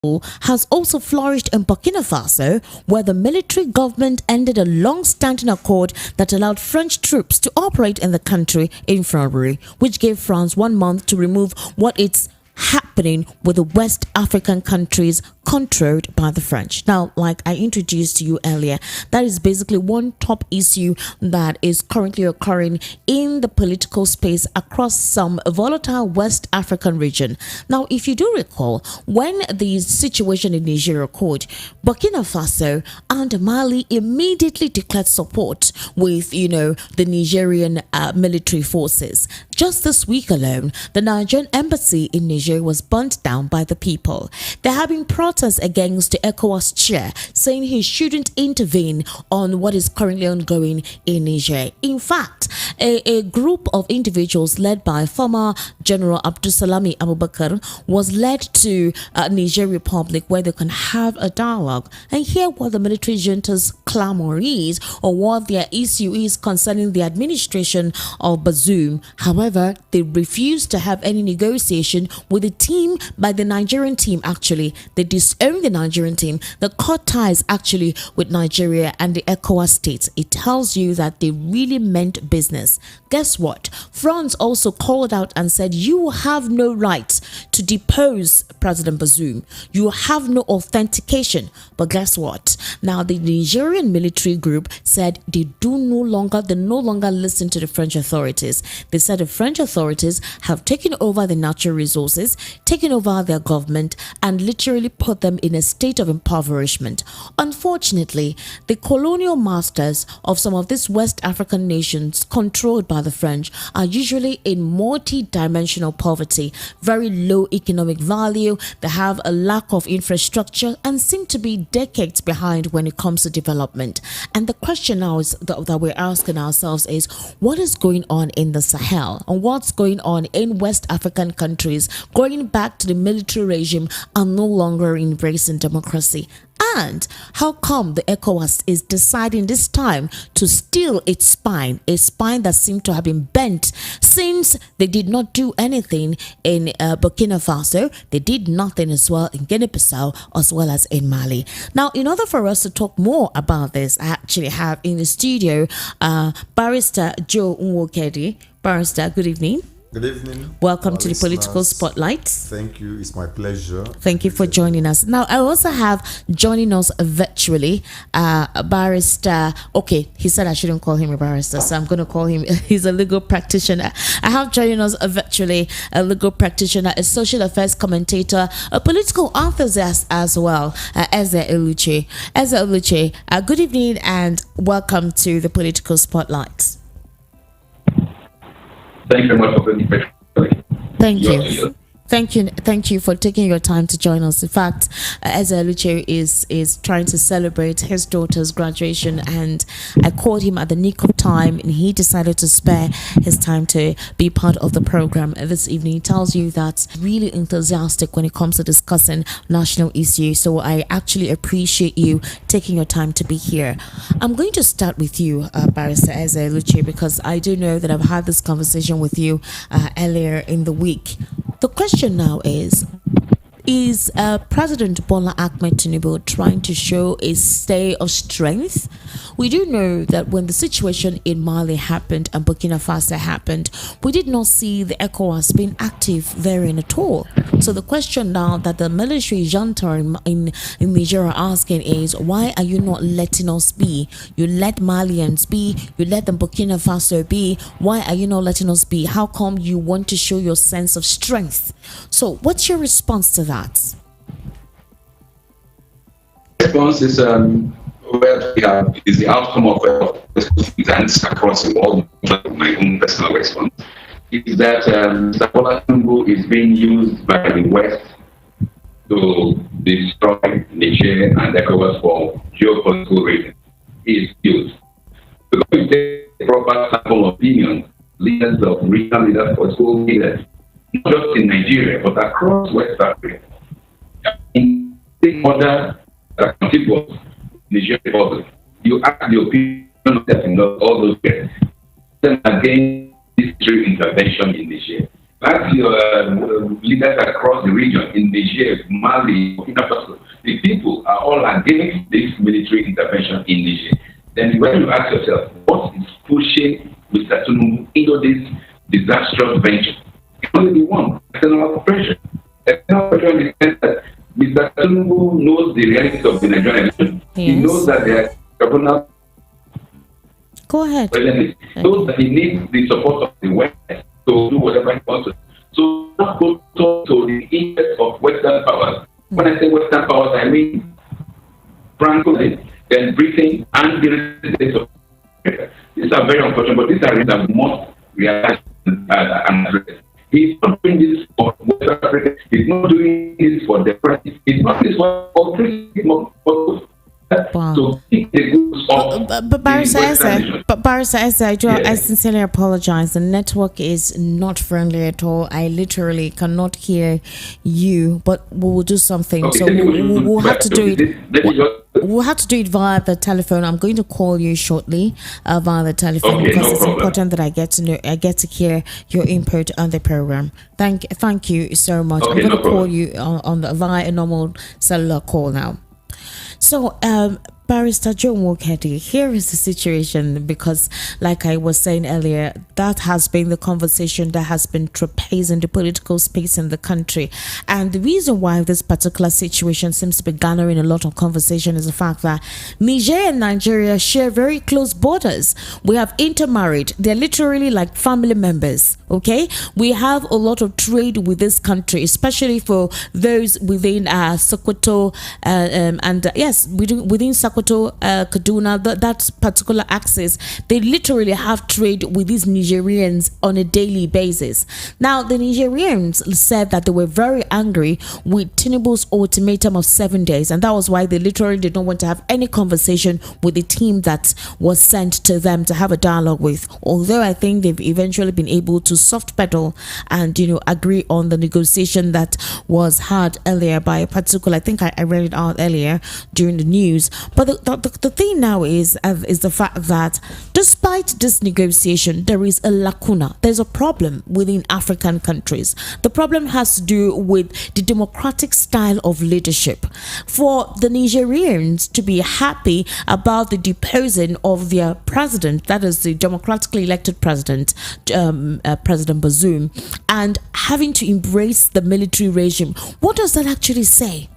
has also flourished in Burkina Faso, where the military government ended a long-standing accord that allowed French troops to operate in the country in February, which gave France 1 month to remove what it's happening with the West African countries controlled by the French. Now, like I introduced to you earlier, that is basically one top issue that is currently occurring in the political space across some volatile West African region. Now, if you do recall, when the situation in Niger occurred, Burkina Faso and Mali immediately declared support with, the Nigerian military forces. Just this week alone, the Nigerian embassy in Niger was burnt down by the people. There have been protests against the ECOWAS chair, saying he shouldn't intervene on what is currently ongoing in Niger. In fact, a group of individuals led by former General Abdusalami Abubakar was led to Niger Republic, where they can have a dialogue and hear what the military junta's clamor is or what their issue is concerning the administration of Bazoum. However, they refused to have any negotiation with the team by the Nigerian team. Actually, they disowned the Nigerian team that cut ties actually with Nigeria and the ECOWAS states. It tells you that they really meant business. Guess what? France also called out and said, you have no right to depose President Bazoum. You have no authentication. But guess what? Now the Nigerian military group said they no longer listen to the French authorities. They said the French authorities have taken over the natural resources, taken over their government, and literally put them in a state of impoverishment. Unfortunately, the colonial masters of some of these West African nations controlled by the French are usually in multi-dimensional poverty, very low economic value. They have a lack of infrastructure and seem to be decades behind when it comes to development. And the question now is that we're asking ourselves is, what is going on in the Sahel and what's going on in West African countries going back to the military regime and no longer embracing democracy? And how come the ECOWAS is deciding this time to steal its spine, a spine that seemed to have been bent since they did not do anything in Burkina Faso? They did nothing as well in Guinea-Bissau as well as in Mali. Now, in order for us to talk more about this, I actually have in the studio Barrister Joe Nwokedi. Barrister, good evening. Good evening. Welcome to the Political Spotlight. Thank you. It's my pleasure. Thank you for joining us. Now, I also have joining us virtually Barrister. Okay, he said I shouldn't call him a barrister, so I'm going to call him, he's a legal practitioner. I have joining us virtually a legal practitioner, a social affairs commentator, a political enthusiast as well, Eze Oluche. Eze Oluche, good evening and welcome to the Political Spotlight. Thank you very much for being here. Thank you. Thank you for taking your time to join us. In fact, Eze Oluche is trying to celebrate his daughter's graduation, and I called him at the nick of time, and he decided to spare his time to be part of the program this evening. It tells you that really enthusiastic when it comes to discussing national issues. So I actually appreciate you taking your time to be here. I'm going to start with you, Barrister Eze Oluche, because I do know that I've had this conversation with you earlier in the week. The question now is President Bola Ahmed Tinubu trying to a stay of strength? We do know that when the situation in Mali happened and Burkina Faso happened, we did not see the ECOWAS being active therein at all. So the question now that the military junta in Niger are asking is, why are you not letting us be? You let Malians be, you let the Burkina Faso be. Why are you not letting us be? How come you want to show your sense of strength? So what's your response to that? Response is where we have is the outcome of events across the world. My own personal response is that Bola Tinubu is being used by the West to destroy Niger and ECOWAS for geopolitical reasons. He is used. Because we take proper sample opinion, leaders of regional leaders, political leaders, not just in Nigeria, but across West Africa. In the other contiguous Niger Republic, you ask the opinion of all those guests. Then again, this trade intervention in Niger. like your leaders across the region in Niger, Mali, Burkina Faso, the people are all against this military intervention in Niger. Then when you ask yourself, what is pushing Mr. Tinubu into this disastrous venture? It's only the one, external pressure. External pressure in the sense that Mr. Tinubu knows the reality of the Nigerian election. Yes. He knows that the Tribunal Go ahead. president knows that he needs the support of the West to do whatever he wants to. So not go to the interest of Western powers. When I say Western powers, I mean France, then Britain, and the United States of America. These are very unfortunate, but these are things that must realize and address. He's not doing this for West Africa. He's not doing this for the press. He's not doing this for all three. Wow. So keep the goods of But Barrister Essa, I Yes. sincerely apologize. The network is not friendly at all. I literally cannot hear you, but we will do something. Okay, So then we we'll have to do it. Let me just We'll have to do it via the telephone. I'm going to call you shortly via the telephone Okay, because no it's problem. important that I get to hear your input on the program. Thank you so much. Okay, I'm going no to call problem. you via a normal cellular call now. So, Barrister John Wokedi, here is the situation because, like I was saying earlier, that has been the conversation that has been trapezing the political space in the country. And the reason why this particular situation seems to be garnering a lot of conversation is the fact that Niger and Nigeria share very close borders. We have intermarried. They're literally like family members. Okay, we have a lot of trade with this country, especially for those within Sokoto and yes, within Sokoto, Kaduna, that particular axis. They literally have trade with these Nigerians on a daily basis. Now, the Nigerians said that they were very angry with Tinubu's ultimatum of 7 days, and that was why they literally did not want to have any conversation with the team that was sent to them to have a dialogue with. Although I think they've eventually been able to soft pedal and agree on the negotiation that was had earlier by a particular, I think I read it out earlier during the news. But the thing now is the fact that despite this negotiation, there is a lacuna. There's a problem within African countries. The problem has to do with the democratic style of leadership. For the Nigerians to be happy about the deposing of their president, that is the democratically elected president, President Bazoum, and having to embrace the military regime, what does that actually say?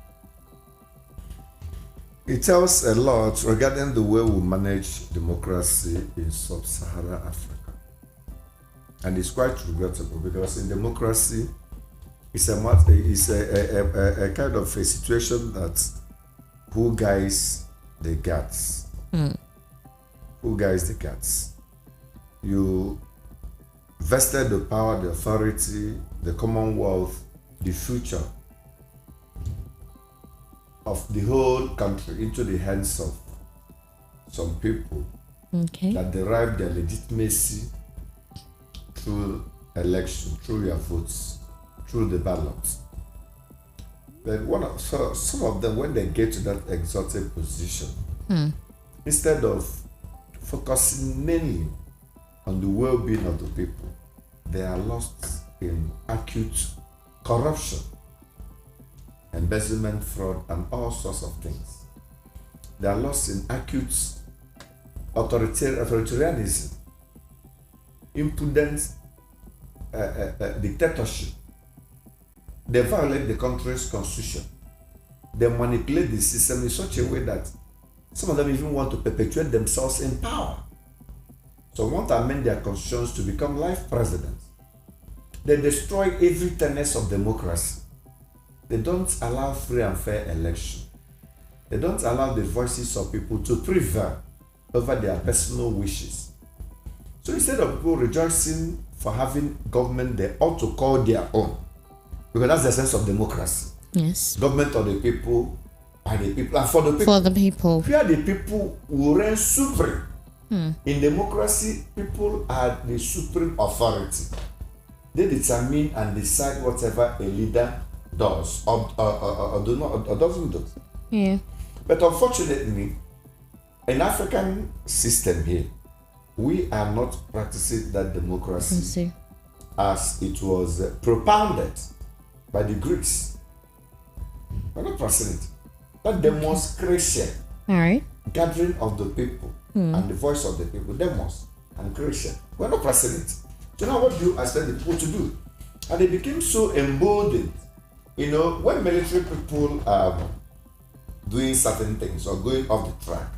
It tells a lot regarding the way we manage democracy in sub-Saharan Africa. And it's quite regrettable because in democracy, it's a kind of a situation that who guides the guts. Who guides the guts? You vested the power, the authority, the commonwealth, the future of the whole country into the hands of some people that derive their legitimacy through election, through your votes, through the ballots. Then some of them, when they get to that exalted position, instead of focusing mainly on the well-being of the people, they are lost in acute corruption, embezzlement, fraud, and all sorts of things. They are lost in acute authoritarianism, impudent dictatorship. They violate the country's constitution. They manipulate the system in such a way that some of them even want to perpetuate themselves in power. So want to amend their constitutions to become life presidents. They destroy every tenet of democracy. They don't allow free and fair election. They don't allow the voices of people to prevail over their personal wishes. So instead of people rejoicing for having government they ought to call their own, because that's the sense of democracy. Yes. Government of the people, by the people, and for the people. For the people. Where the people will reign supreme. In democracy, people are the supreme authority. They determine and decide whatever a leader does or doesn't do. Yeah. But unfortunately, in African system here, we are not practicing that democracy as it was propounded by the Greeks. We're not pressing it. That demonstration, All right. gathering of the people and the voice of the people, demos and creation. We're not pressing it. So now what do you expect the people to do? And they became so emboldened. You know, when military people are doing certain things or going off the track,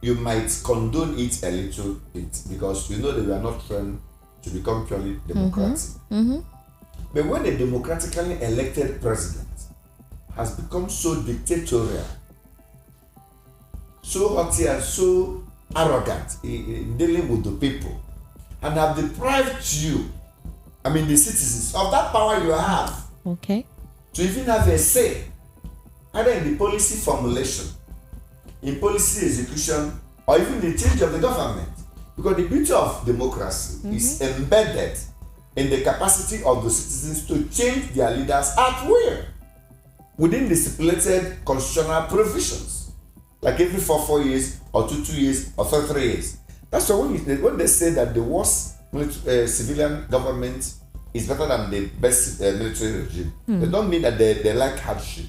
you might condone it a little bit because you know that we are not trained to become purely democratic. But when a democratically elected president has become so dictatorial, so haughty and so arrogant in dealing with the people, and have deprived you, I mean the citizens, of that power you have, Okay. to even have a say, either in the policy formulation, in policy execution, or even the change of the government. Because the beauty of democracy is embedded in the capacity of the citizens to change their leaders at will within the stipulated constitutional provisions, like every 4 years, or 2 years, or 3 years. That's why when they say that the worst civilian government is better than the best military regime, they don't mean that they like hardship.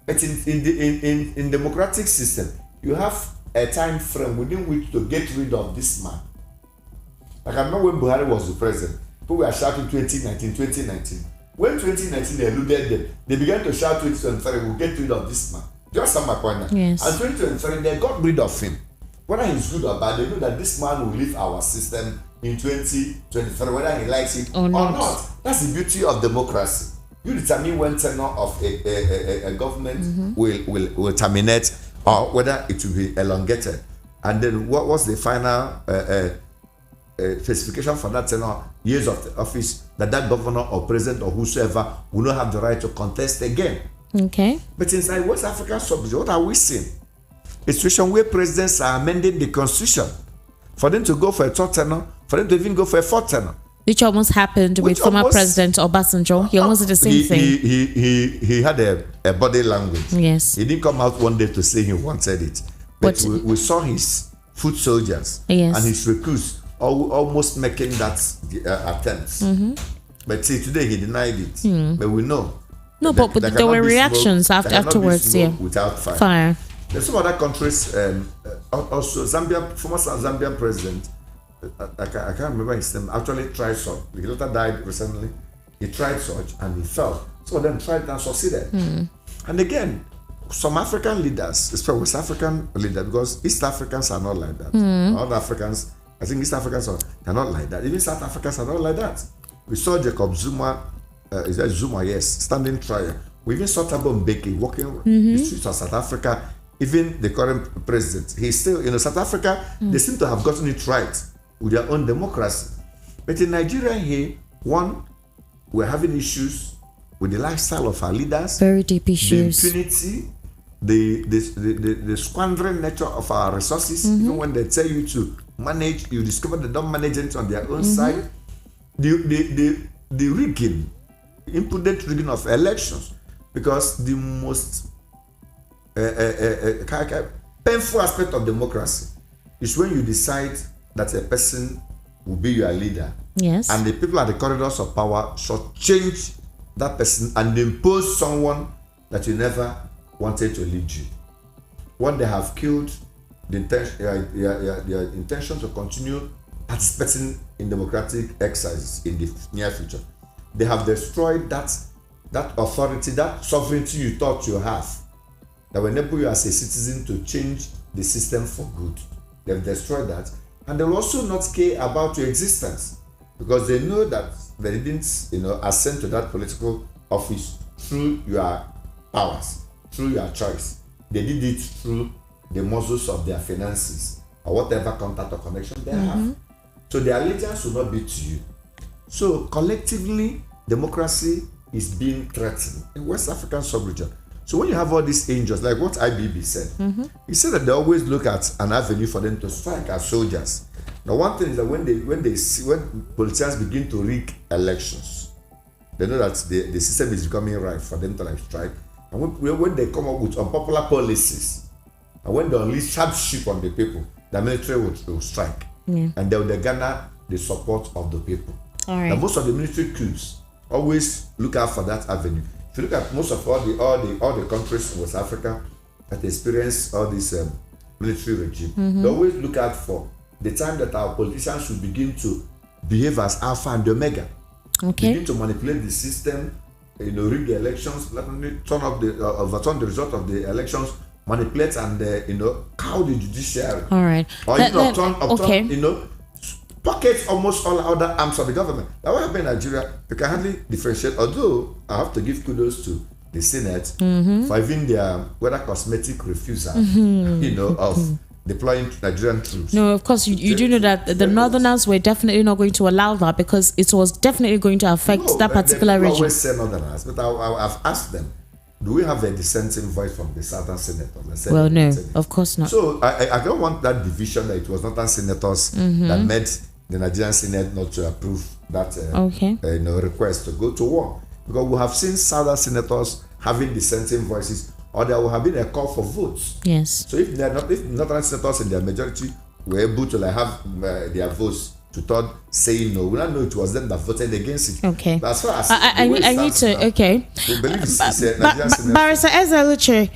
But in democratic system, you have a time frame within which to get rid of this man. Like I remember when Buhari was the president, people were shouting 2019, 2019. When 2019 they eluded them, they began to shout 2023, we'll get rid of this man. You understand my point now? Yes. And 2023, they got rid of him. Whether he's good or bad, they know that this man will leave our system in 2023, whether he likes it or not. That's the beauty of democracy. You determine when tenure of a government will terminate or whether it will be elongated. And then what's the final specification for that tenure, years of the office, that governor or president or whosoever will not have the right to contest again. Okay. But inside West African sub-region, what are we seeing? A situation where presidents are amending the constitution for them to go for a third tenure, for them to even go for a fourth tenure. Which almost happened with former President Obasanjo. He almost did the same thing. He had a body language. Yes. He didn't come out one day to say he wanted it. But we saw his foot soldiers and his recruits almost making that attempt. But see, today he denied it. But we know. No, but there were reactions afterwards. Yeah. Without fire. There's some other countries, also Zambia, former Zambian president, I can't remember his name, actually tried such. He later died recently. He tried such and he fell. Some of them tried and succeeded. And again, some African leaders, especially West African leaders, because East Africans are not like that. Other Africans, I think East Africans are not like that. Even South Africans are not like that. We saw Jacob Zuma, is that Zuma? Yes, standing trial. We even saw Thabo Mbeki walking the streets of South Africa. Even the current president, he's still, South Africa, they seem to have gotten it right with their own democracy. But in Nigeria here, we're having issues with the lifestyle of our leaders. Very deep issues. The impunity, the squandering nature of our resources. Even when they tell you to manage, you discover they don't manage it on their own side. The rigging, impudent rigging of elections. Because the most painful aspect of democracy is when you decide that a person will be your leader. Yes. And the people at the corridors of power shall change that person and impose someone that you never wanted to lead you. When they have killed their intention to continue participating in democratic exercises in the near future, they have destroyed that authority, that sovereignty you thought you have, that will enable you as a citizen to change the system for good. They've destroyed that, and they will also not care about your existence because they know that they didn't, ascend to that political office through your powers, through your choice. They did it through the muscles of their finances or whatever contact or connection they have. So their allegiance will not be to you. So collectively, democracy is being threatened in West African sub-region. So when you have all these angels, like what IBB said, he said that they always look at an avenue for them to strike as soldiers. Now, one thing is that when politicians begin to rig elections, they know that the system is becoming ripe for them to strike. And when they come up with unpopular policies, and when they unleash hardship on the people, the military will strike, and they will garner the support of the people. All right. Now, most of the military coups always look out for that avenue. If you look at most of all the countries in West Africa that experience all this military regime, they always look out for the time that our politicians should begin to behave as alpha and omega. Okay. Begin to manipulate the system, rig the elections, overturn the result of the elections, manipulate and cow the judiciary. All right. Or upturn, pocket almost all other arms of the government. Now, what happened in Nigeria, you can hardly differentiate. Although I have to give kudos to the Senate for even their whether cosmetic refusal, of deploying Nigerian troops. No, of course, you do know that the Northerners were definitely not going to allow that because it was definitely going to affect that particular region. I always say Northerners, but I've asked them, do we have a dissenting voice from the Southern senators? Well, no, of course not. So I don't want that division that it was Northern senators that made the Nigerian Senate not to approve that request to go to war. Because we have seen Southern senators having dissenting voices, or there will have been a call for votes. Yes. So if Northern senators in their majority were able to have their votes to third saying no, we don't know it was them that voted against it. Okay. But as far as I need to. now, okay. we believe it's a Nigerian Senate. Barrister Ezeluche,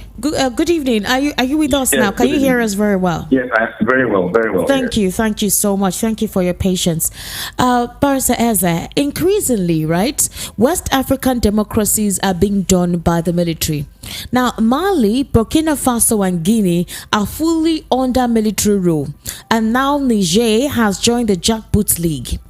good evening. Are you with us now? Can you hear us very well? Yes, very well, very well. Thank you so much. Thank you for your patience. Barrister Eze, increasingly, right, West African democracies are being done by the military. Now, Mali, Burkina Faso, and Guinea are fully under military rule, and now Niger has joined the Jackboot League.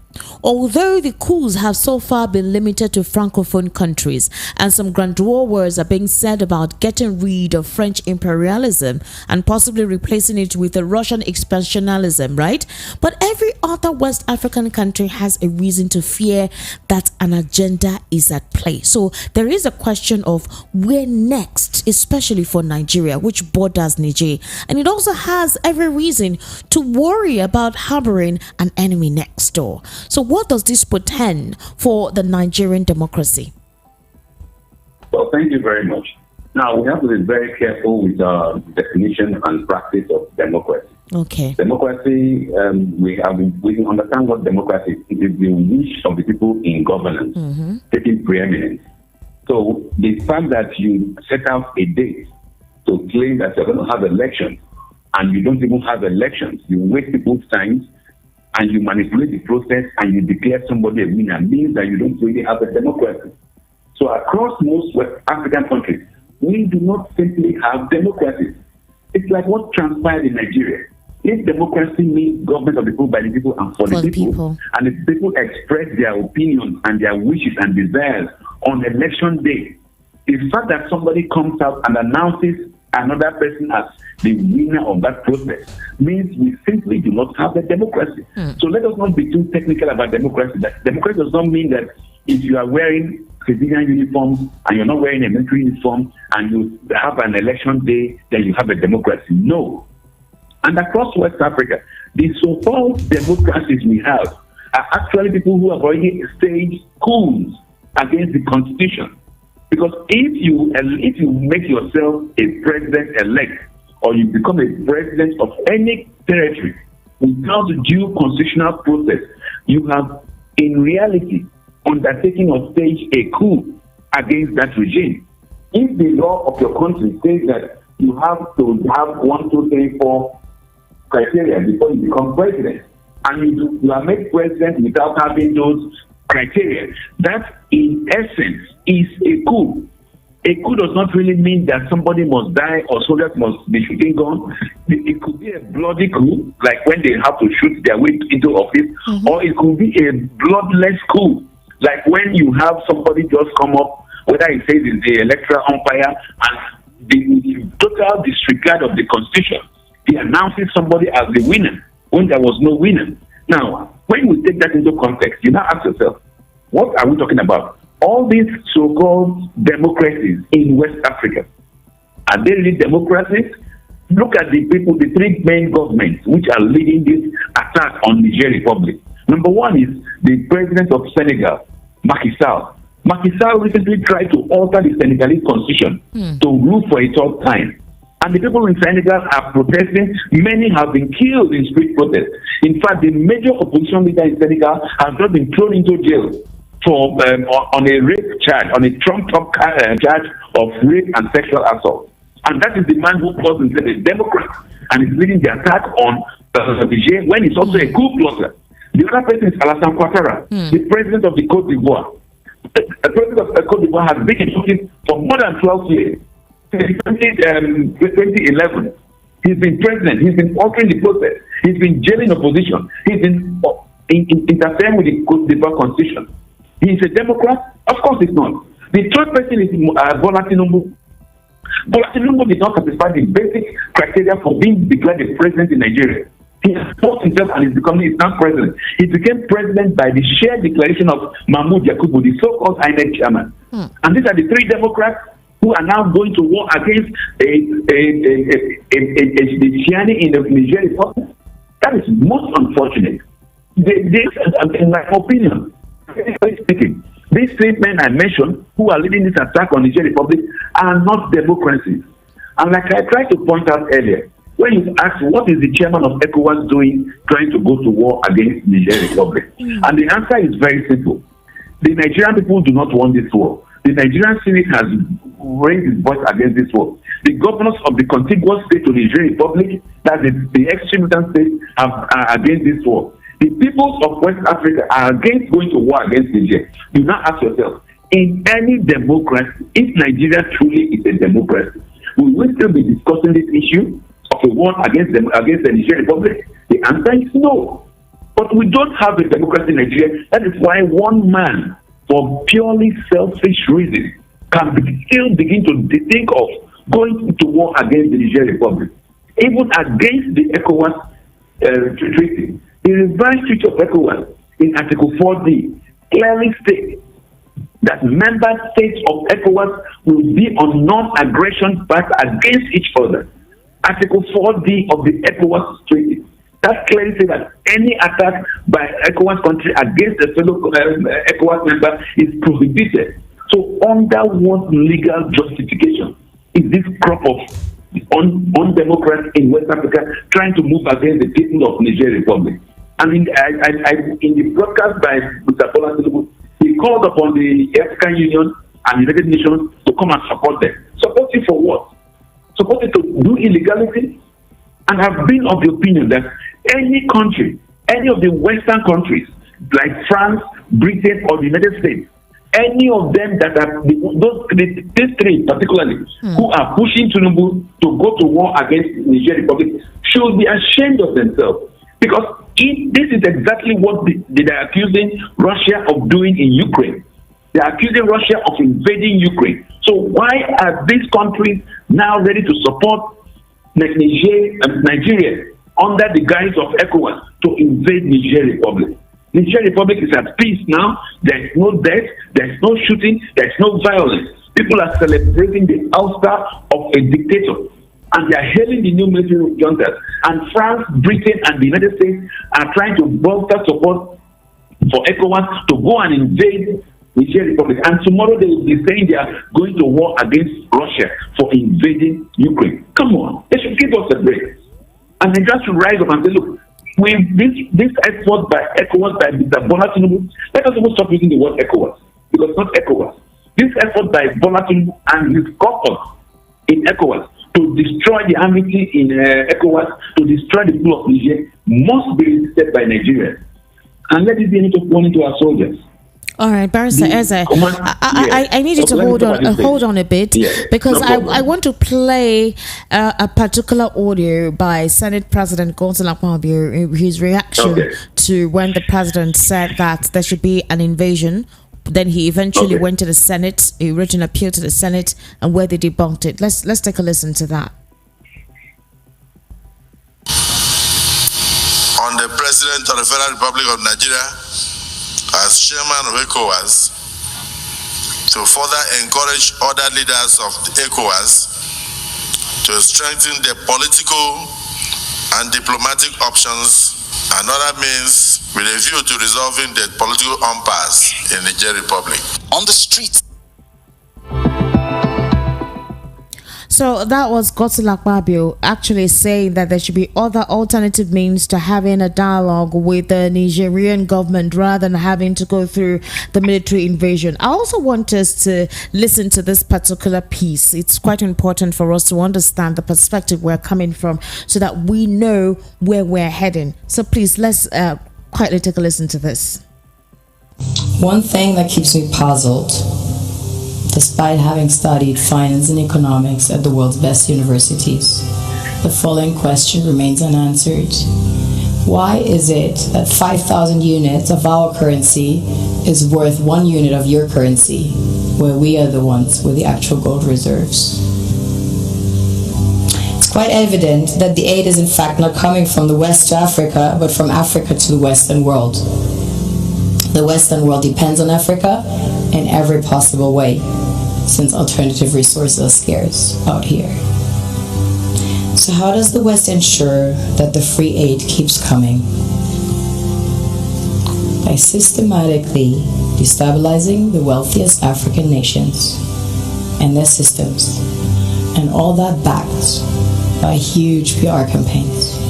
Although the coups have so far been limited to francophone countries, and some grandeur words are being said about getting rid of French imperialism and possibly replacing it with a Russian expansionism, right? But every other West African country has a reason to fear that an agenda is at play. So there is a question of where next, especially for Nigeria, which borders Niger, and it also has every reason to worry about harboring an enemy next door. So what does this portend for the Nigerian democracy? Well, thank you very much. Now, we have to be very careful with our definition and practice of democracy. Okay. Democracy, we can understand what democracy is. It is the wish of the people in governance taking preeminence. So the fact that you set out a date to claim that you're going to have elections, and you don't even have elections, you waste people's time, and you manipulate the process and you declare somebody a winner, means that you don't really have a democracy. So across most West African countries, we do not simply have democracies. It's like what transpired in Nigeria. If democracy means government of the people, by the people, and for the people, and if people express their opinions and their wishes and desires on election day, the fact that somebody comes out and announces another person as the winner of that process means we simply do not have a democracy. So let us not be too technical about democracy. That democracy does not mean that if you are wearing civilian uniforms and you're not wearing a military uniform and you have an election day, then you have a democracy. No. And across West Africa, the so-called democracies we have are actually people who have already staged coups against the constitution. Because if you make yourself a president-elect, or you become a president of any territory without due constitutional process, you have, in reality, undertaking or stage a coup against that regime. If the law of your country says that you have to have 1, 2, 3, 4 criteria before you become president, and you are made president without having those criteria, that in essence is a coup. A coup does not really mean that somebody must die or soldiers must be shooting guns. It could be a bloody coup, like when they have to shoot their way into office, or it could be a bloodless coup, like when you have somebody just come up, whether it says it's the electoral umpire, and the total disregard of the constitution, he announces somebody as the winner when there was no winner. Now, when we take that into context, you now ask yourself, what are we talking about? All these so-called democracies in West Africa, are they really democracies? Look at the people, the three main governments which are leading this attack on Niger Republic. Number one is the president of Senegal, Macky Sall. Macky Sall recently tried to alter the Senegalese constitution to rule for a third time. And the people in Senegal are protesting. Many have been killed in street protests. In fact, the major opposition leader in Senegal has just been thrown into jail for on a rape charge, on a trumped-up charge of rape and sexual assault. And that is the man who calls himself a Democrat and is leading the attack on Niger when he's also a coup plotter. The other person is Alassane Ouattara, the president of the Côte d'Ivoire. The president of the Côte d'Ivoire has been in office for more than 12 years. Since 2011, he's been president. He's been altering the process. He's been jailing opposition. He's been interfering with the Côte d'Ivoire constitution. He's a Democrat? Of course he's not. The third person is Bola Tinubu. Bola Tinubu did not satisfy the basic criteria for being declared a president in Nigeria. He has forced himself and is becoming his now president. He became president by the shared declaration of Mahmoud Yakubu, the so-called INEC chairman. And these are the three Democrats who are now going to war against the Shiani in the Niger Republic. That is most unfortunate. In my opinion, speaking, these three men I mentioned who are leading this attack on the Niger Republic are not democracies. And like I tried to point out earlier, when you ask what is the chairman of ECOWAS doing trying to go to war against the Niger Republic, and the answer is very simple. The Nigerian people do not want this war. The Nigerian Senate has raised its voice against this war. The governors of the contiguous state to the Niger Republic, that is the extreme state, are against this war. The peoples of West Africa are against going to war against Niger. You now ask yourself, in any democracy, if Nigeria truly is a democracy, we will still be discussing this issue of a war against the Niger Republic? The answer is no. But we don't have a democracy in Nigeria. That is why one man, for purely selfish reasons, can still begin to think of going to war against the Niger Republic, even against the ECOWAS treaty. The revised treaty of ECOWAS in Article 4D clearly states that member states of ECOWAS will be on non-aggression path against each other. Article 4D of the ECOWAS treaty. That clearly says that any attack by ECOWAS country against a fellow ECOWAS member is prohibited. So under what legal justification is this crop of undemocrats in West Africa trying to move against the people of Niger Republic? And in the broadcast by Mr. Bola Tinubu, he called upon the African Union and United Nations to come and support them. Support it for what? Support it to do illegality? And have been of the opinion that any country, any of the Western countries, like France, Britain, or the United States, any of them that are these three particularly who are pushing Tinubu to go to war against Niger Republic should be ashamed of themselves, because this is exactly what they are accusing Russia of doing in Ukraine. They are accusing Russia of invading Ukraine. So why are these countries now ready to support Nigeria under the guise of ECOWAS to invade Niger Republic? Niger Republic is at peace now. There's no death, there's no shooting, there's no violence. People are celebrating the ouster of a dictator, and they are hailing the new military juntas. And France, Britain, and the United States are trying to bolster support for ECOWAS to go and invade Niger Republic. And tomorrow they will be saying they are going to war against Russia for invading Ukraine. Come on, they should give us a break. And they just should rise up and say, look, with this effort by ECOWAS, by Mr. Bola Tinubu, let us even stop using the word ECOWAS, because it's not ECOWAS. This effort by Bola Tinubu and his caucus in ECOWAS to destroy the amity in ECOWAS, to destroy the people of Niger, must be resisted by Nigeria. And let it be a warning to our soldiers. All right, Barrister Eze, I need you to hold on a bit, because I want to play a particular audio by Senate President Godswill Akpabio, his reaction to when the president said that there should be an invasion. Then he eventually went to the Senate, he wrote an appeal to the Senate, and where they debunked it. Let's take a listen to that. On the President of the Federal Republic of Nigeria, as chairman of ECOWAS, to further encourage other leaders of the ECOWAS to strengthen their political and diplomatic options and other means with a view to resolving the political impasse in the Niger Republic. On the streets. So that was Godswill Akpabio actually saying that there should be other alternative means to having a dialogue with the Nigerian government rather than having to go through the military invasion. I also want us to listen to this particular piece. It's quite important for us to understand the perspective we're coming from so that we know where we're heading. So please, let's quietly take a listen to this. One thing that keeps me puzzled, despite having studied finance and economics at the world's best universities, the following question remains unanswered. Why is it that 5,000 units of our currency is worth 1 unit of your currency, where we are the ones with the actual gold reserves? It's quite evident that the aid is in fact not coming from the West to Africa, but from Africa to the Western world. The Western world depends on Africa in every possible way, since alternative resources are scarce out here. So how does the West ensure that the free aid keeps coming? By systematically destabilizing the wealthiest African nations and their systems, and all that backed by huge PR campaigns.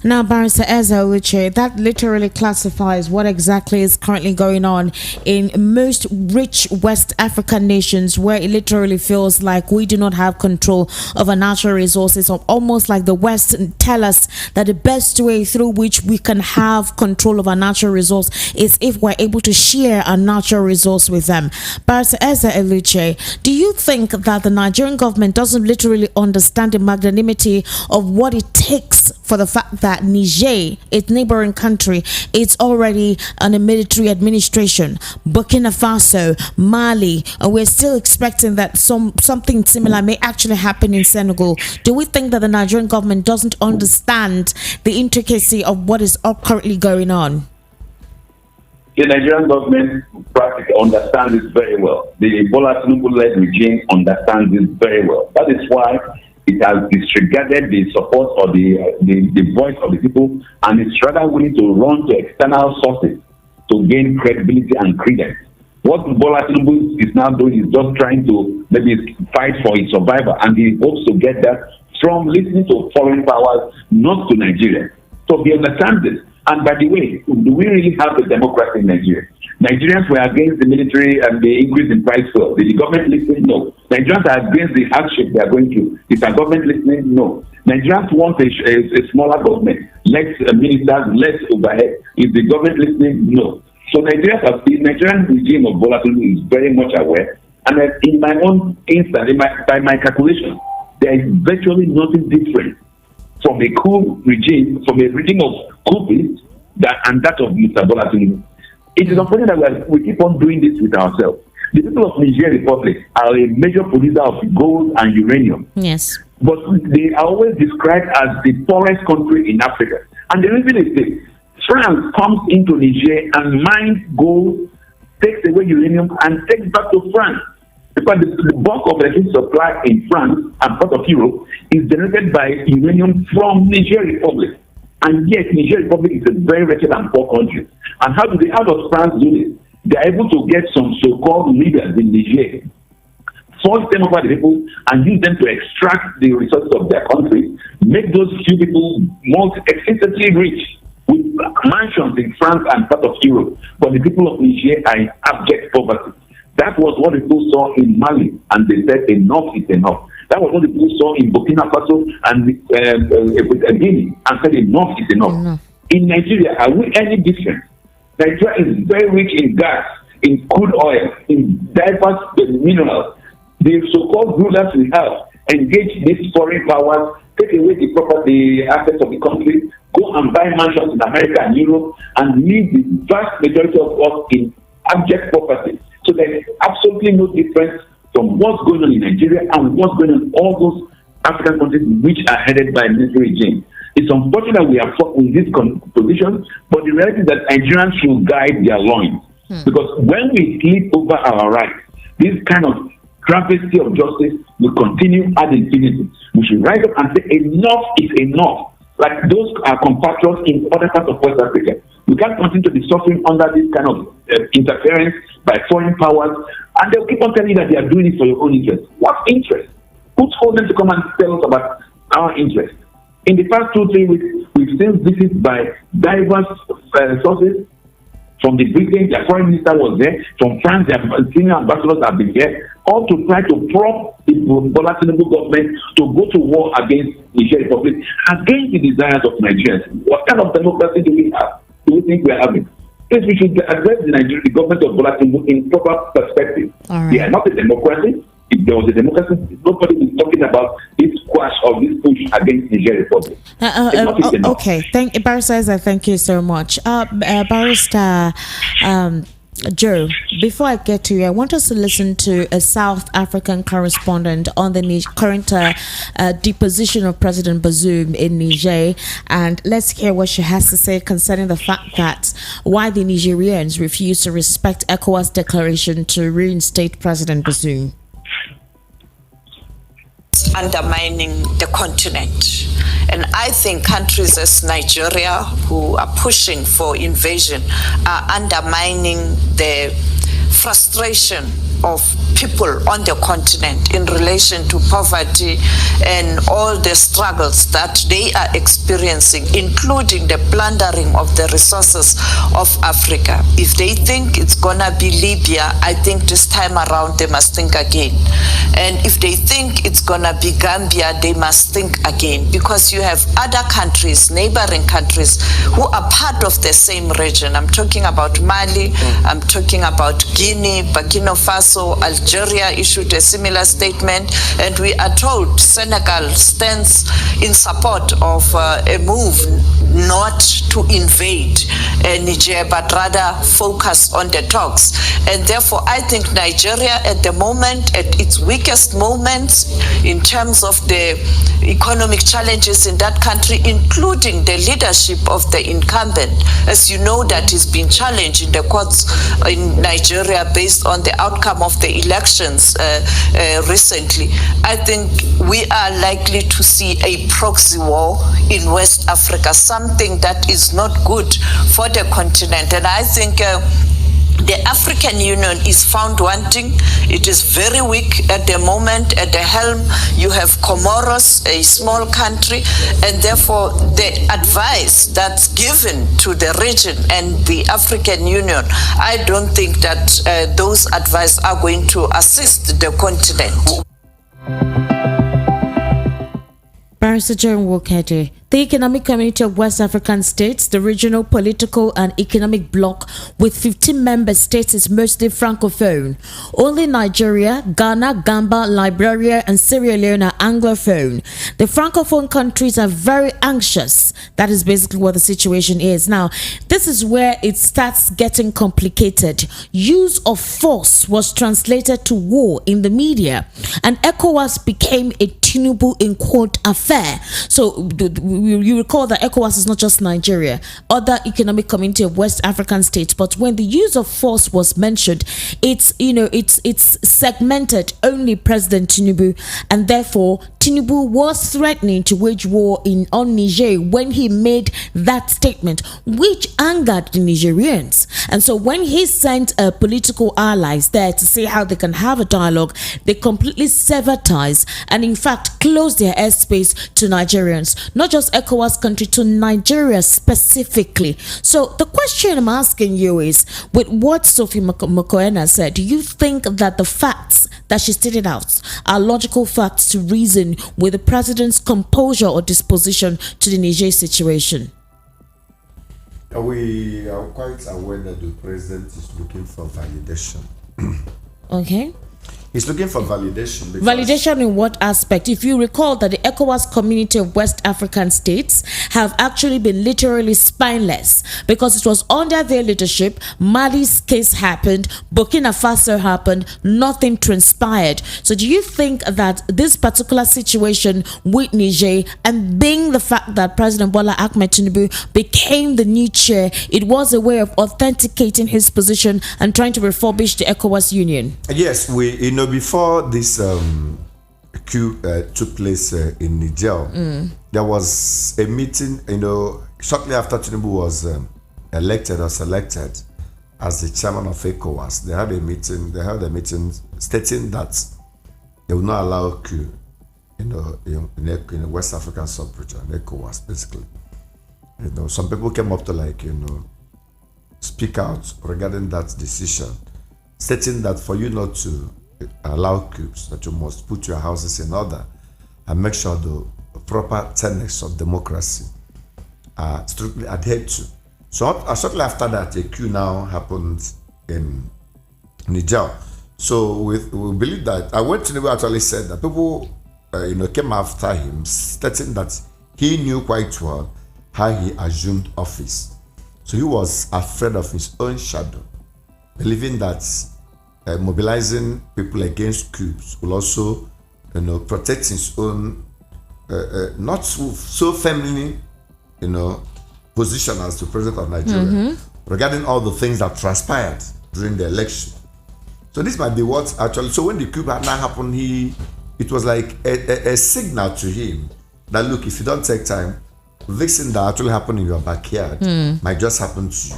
Now, Barrister Eze-Oluche, that literally classifies what exactly is currently going on in most rich West African nations, where it literally feels like we do not have control of our natural resources, or almost like the West tell us that the best way through which we can have control of our natural resource is if we're able to share our natural resource with them. Barrister Eze-Oluche, do you think that the Nigerian government doesn't literally understand the magnanimity of what it takes for the fact that Niger, its neighboring country, it's already on a military administration, Burkina Faso, Mali, and we're still expecting that something similar may actually happen in Senegal? Do we think that the Nigerian government doesn't understand the intricacy of what is currently going on? The Nigerian government practically understands this very well. The Bola Tinubu-led regime understands this very well. That is why it has disregarded the support or the voice of the people, and is rather willing to run to external sources to gain credibility and credence. What Bola Tinubu is now doing is just trying to maybe fight for his survival, and he hopes to get that from listening to foreign powers, not to Nigeria. So he understands this. And by the way, do we really have a democracy in Nigeria? Nigerians were against the military and the increase in price fuel. Did the government listen? No. Nigerians are against the hardship they are going through. Is the government listening? No. Nigerians want a smaller government, less ministers, less overhead. Is the government listening? No. So the Nigerian regime of Bola Tinubu is very much aware. And in my own instance, by my calculation, there is virtually nothing different from a coup regime, from a regime of coupists and that of Mr. Bola Tinubu. It is unfortunate that we keep on doing this with ourselves. The people of Niger Republic are a major producer of gold and uranium. Yes. But they are always described as the poorest country in Africa. And the reason is this: France comes into Niger and mines gold, takes away uranium, and takes back to France. Because the bulk of electricity supply in France and part of Europe is generated by uranium from Niger Republic. And yet, Niger Republic is a very wretched and poor country. And how does France do this? They are able to get some so-called leaders in Niger, force them over the people, and use them to extract the resources of their country, make those few people more excessively rich with mansions in France and part of Europe. But the people of Niger are in abject poverty. That was what the people saw in Mali, and they said enough is enough. That was what the people saw in Burkina Faso and Guinea, and said enough is enough. In Nigeria, are we any different? Nigeria is very rich in gas, in crude oil, in diverse minerals. The so-called rulers we have engage these foreign powers, take away the assets of the country, go and buy mansions in America and Europe, and leave the vast majority of us in abject poverty. So there is absolutely no difference from what's going on in Nigeria and what's going on in all those African countries which are headed by military regime. It's unfortunate we are in this position, but the reality is that Nigerians should guide their loins. Because when we sleep over our rights, this kind of travesty of justice will continue ad infinitum. We should rise up and say enough is enough. Like those are compatriots in other parts of West Africa. We can't continue to be suffering under this kind of interference by foreign powers, and they'll keep on telling you that they are doing it for your own interest. What interest? Who Who told them to come and tell us about our interests? In the past 2-3 weeks, we've seen visits by diverse sources. From the Britain, their foreign minister was there. From France, their senior ambassadors have been here, all to try to prompt the Bola Tinubu government to go to war against Niger Republic, against the desires of Nigerians. What kind of democracy do we have? Do we think we are having? Yes, we should address the government of Bola Tinubu in proper perspective. Right. They are not a democracy. If there was a democracy, nobody is talking about this squash or this push against Niger Republic. Okay, Barrister Isaac, thank you so much. Barrister Joe, before I get to you, I want us to listen to a South African correspondent on the current deposition of President Bazoum in Niger, and let's hear what she has to say concerning the fact that why the Nigerians refuse to respect ECOWAS declaration to reinstate President Bazoum. Undermining the continent. And I think countries as Nigeria, who are pushing for invasion, are undermining the frustration of people on the continent in relation to poverty and all the struggles that they are experiencing, including the plundering of the resources of Africa. If they think it's gonna be Libya, I think this time around they must think again. And if they think it's gonna be Gambia, they must think again, because you have other countries, neighboring countries, who are part of the same region. I'm talking about Mali, I'm talking about Guinea, Burkina Faso, Algeria issued a similar statement, and we are told Senegal stands in support of a move not to invade Niger, but rather focus on the talks. And therefore, I think Nigeria at the moment, at its weakest moments, in terms of the economic challenges in that country, including the leadership of the incumbent, as you know, that is being challenged in the courts in Nigeria based on the outcome of the elections recently. I think we are likely to see a proxy war in West Africa, something that is not good for the continent. And I think the African Union is found wanting. It is very weak at the moment. At the helm, you have Comoros, a small country, and therefore the advice that's given to the region and the African Union, I don't think that those advice are going to assist the continent. Barrister John Wokeje, the Economic Community of West African States, the regional political and economic bloc with 15 member states, is mostly francophone. Only Nigeria, Ghana, Gambia, Liberia, and Sierra Leone are anglophone. The francophone countries are very anxious. That is basically what the situation is. Now, this is where it starts getting complicated. Use of force was translated to war in the media, and ECOWAS became a Tinubu in quote affair. So you recall that ECOWAS is not just Nigeria, other Economic Community of West African States. But when the use of force was mentioned, it's segmented only President Tinubu, and therefore Tinubu was threatening to wage war on Niger when he made that statement, which angered the Nigerians. And so when he sent political allies there to see how they can have a dialogue, they completely severed ties and in fact closed their airspace to Nigerians, not just ECOWAS country, to Nigeria specifically. So the question I'm asking you is, with what Sophie Mokoena said, do you think that the facts that she stated out are logical facts to reason with the president's composure or disposition to the Niger situation? We are quite aware that the president is looking for validation. Okay. He's looking for validation. Validation in what aspect? If you recall that the ECOWAS Community of West African States have actually been literally spineless, because it was under their leadership Mali's case happened, Burkina Faso happened, nothing transpired. So do you think that this particular situation with Niger, and being the fact that President Bola Ahmed Tinubu became the new chair, it was a way of authenticating his position and trying to refurbish the ECOWAS Union? Yes, before this coup took place in Niger, there was a meeting, shortly after Tinubu was elected or selected as the chairman of ECOWAS. They had a meeting stating that they would not allow coup. in West African sub-region, ECOWAS, basically. Some people came up to speak out regarding that decision, stating that for you not to allow coups, that you must put your houses in order and make sure the proper tenets of democracy are strictly adhered to. So shortly after that, a coup now happened in Niger. So we believe that Tinubu actually said that people came after him, stating that he knew quite well how he assumed office. So he was afraid of his own shadow, believing that mobilizing people against coups will also protect his own not so firmly position as the president of Nigeria regarding all the things that transpired during the election. So this might be what actually, so when the coup now happened, it was like a signal to him that, look, if you don't take time, this thing that actually happened in your backyard might just happen to you.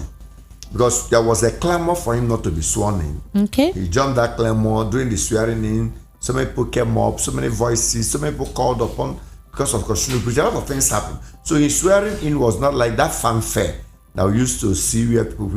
Because there was a clamor for him not to be sworn in. Okay. He jumped that clamor during the swearing in. So many people came up, so many voices, so many people called upon because of constitutional breach. A lot of things happened. So his swearing in was not like that fanfare that we used to see where people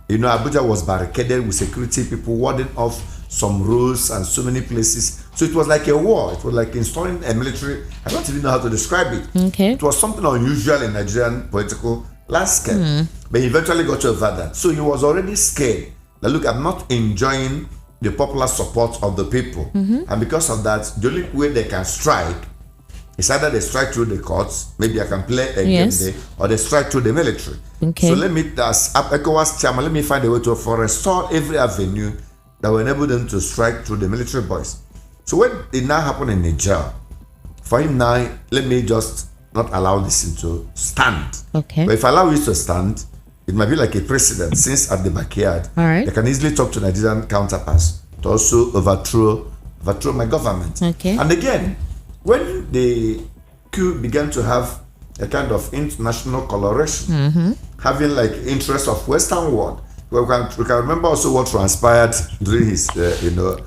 Abuja was barricaded with security people warding off some roads and so many places. So it was like a war. It was like installing a military. I don't even know how to describe it. Okay. It was something unusual in Nigerian political landscape. But he eventually got over that. So he was already scared that, look, I'm not enjoying the popular support of the people. And because of that, the only way they can strike is either they strike through the courts, maybe I can play a game there, or they strike through the military. Okay. So let me, as ECOWAS chairman, let me find a way to restore every avenue that will enable them to strike through the military boys. So when it now happened in Niger, for him now, let me just not allow this thing to stand. Okay. But if I allow it to stand, it might be like a precedent, since at the backyard, All they can easily talk to Nigerian counterparts to also overthrow my government. Okay. And again, when the coup began to have a kind of international coloration, having like interest of Western world, we can remember also what transpired during his period